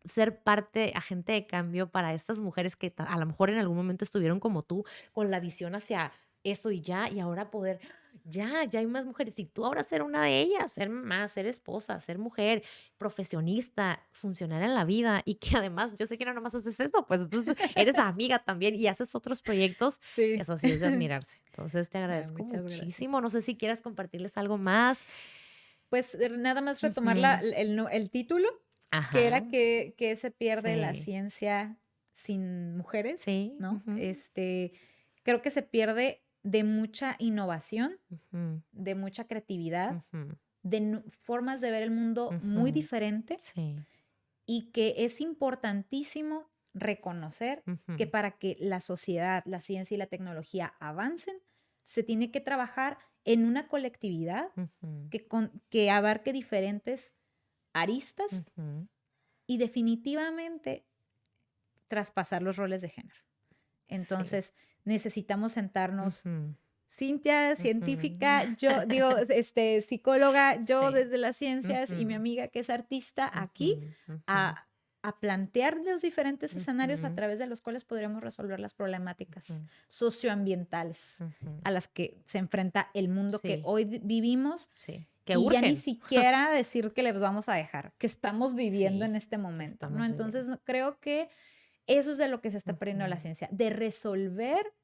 ser parte, agente de cambio para estas mujeres que a lo mejor en algún momento estuvieron como tú, con la visión hacia eso y ya, y ahora poder, ya hay más mujeres, y tú ahora ser una de ellas, ser mamá, ser esposa, ser mujer, profesionista, funcionar en la vida, y que además, yo sé que no nomás haces esto, pues entonces eres la amiga también y haces otros proyectos, Sí. eso sí es de admirarse. Entonces te Ah, agradezco muchas gracias. muchísimo, no sé si quieras compartirles algo más. Pues nada más retomar Ujú. el título, que era Ajá, que se pierde la sí, ciencia sin mujeres, sí, ¿no? ujú, Creo que se pierde de mucha innovación, ujú. de mucha creatividad, Ujú, de formas de ver el mundo muy ujú. diferente Sí. y que es importantísimo reconocer que Ujú, para que la sociedad, la ciencia y la tecnología avancen, se tiene que trabajar en una colectividad ujú, que abarque diferentes aristas ujú. y definitivamente traspasar los roles de género. Sí. Entonces, necesitamos sentarnos Ujú, Cintia, científica, yo digo, psicóloga, yo Sí. desde las ciencias y mi Ujú. amiga que es artista aquí Ujú, ujú, a plantear los diferentes escenarios a ujú, través de los cuales podríamos resolver las problemáticas ujú, socioambientales ujú. a las que se enfrenta el mundo que Sí, hoy vivimos sí. Que y ya ni urgen. siquiera decir que les vamos a dejar, que estamos viviendo Sí, en este que momento, ¿no? estamos viviendo. Entonces, creo que eso es de lo que se está perdiendo la Ujú, ciencia, de resolver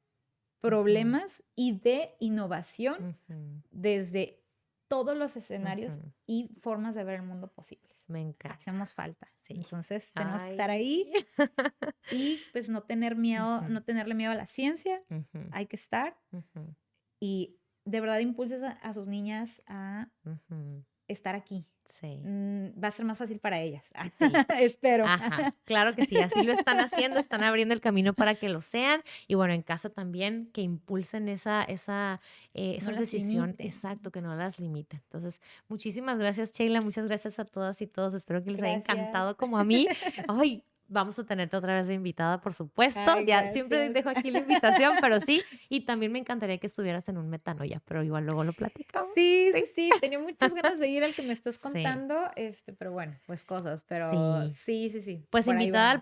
ujú, problemas y de innovación ujú, desde todos los escenarios ujú. y formas de ver el mundo posibles. Me encanta. Hacemos falta. Sí. Entonces, tenemos que estar Ay. ahí y pues no tener miedo, Ujú, no tenerle miedo a la ciencia, ujú, hay que estar ujú, y de verdad impulses a sus niñas a ujú. estar aquí. Sí, Va a ser más fácil para ellas. sí. Espero. Ajá, claro que sí, así lo están haciendo, están abriendo el camino para que lo sean y bueno, en casa también que impulsen No esas las decisiones, limiten. exacto, que no las limiten. Entonces, muchísimas gracias, Sheila, muchas gracias a todas y todos, espero que les haya Gracias. encantado como a mí. Ay, vamos a tenerte otra vez de invitada, por supuesto, Ay, ya siempre gracias. dejo aquí la invitación, pero sí, y también me encantaría que estuvieras en un metanoia, pero igual luego lo platicamos. Sí, sí, Sí, sí, tenía muchas ganas de ir al que me estás sí, contando, pero bueno, pues cosas, pero sí. sí, sí, sí, Pues por ahí vamos.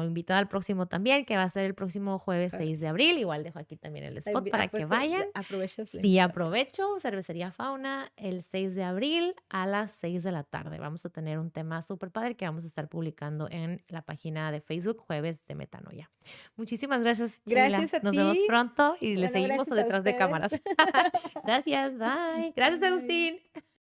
invitada al próximo también, que va a ser el próximo jueves 6 de Jueves. abril. Igual dejo aquí también el spot para que Pues vayan. aprovechas la Sí, invitación. aprovecho, Cervecería Fauna, el 6 de abril a las 6 de la tarde. Vamos a tener un tema súper padre que vamos a estar publicando en la página de Facebook Jueves de Metanoia. Muchísimas gracias, Sheila. Gracias a Nos vemos ti. pronto y le Bueno, seguimos o gracias a detrás de ustedes. cámaras. Gracias, bye. Gracias, Bye. Agustín.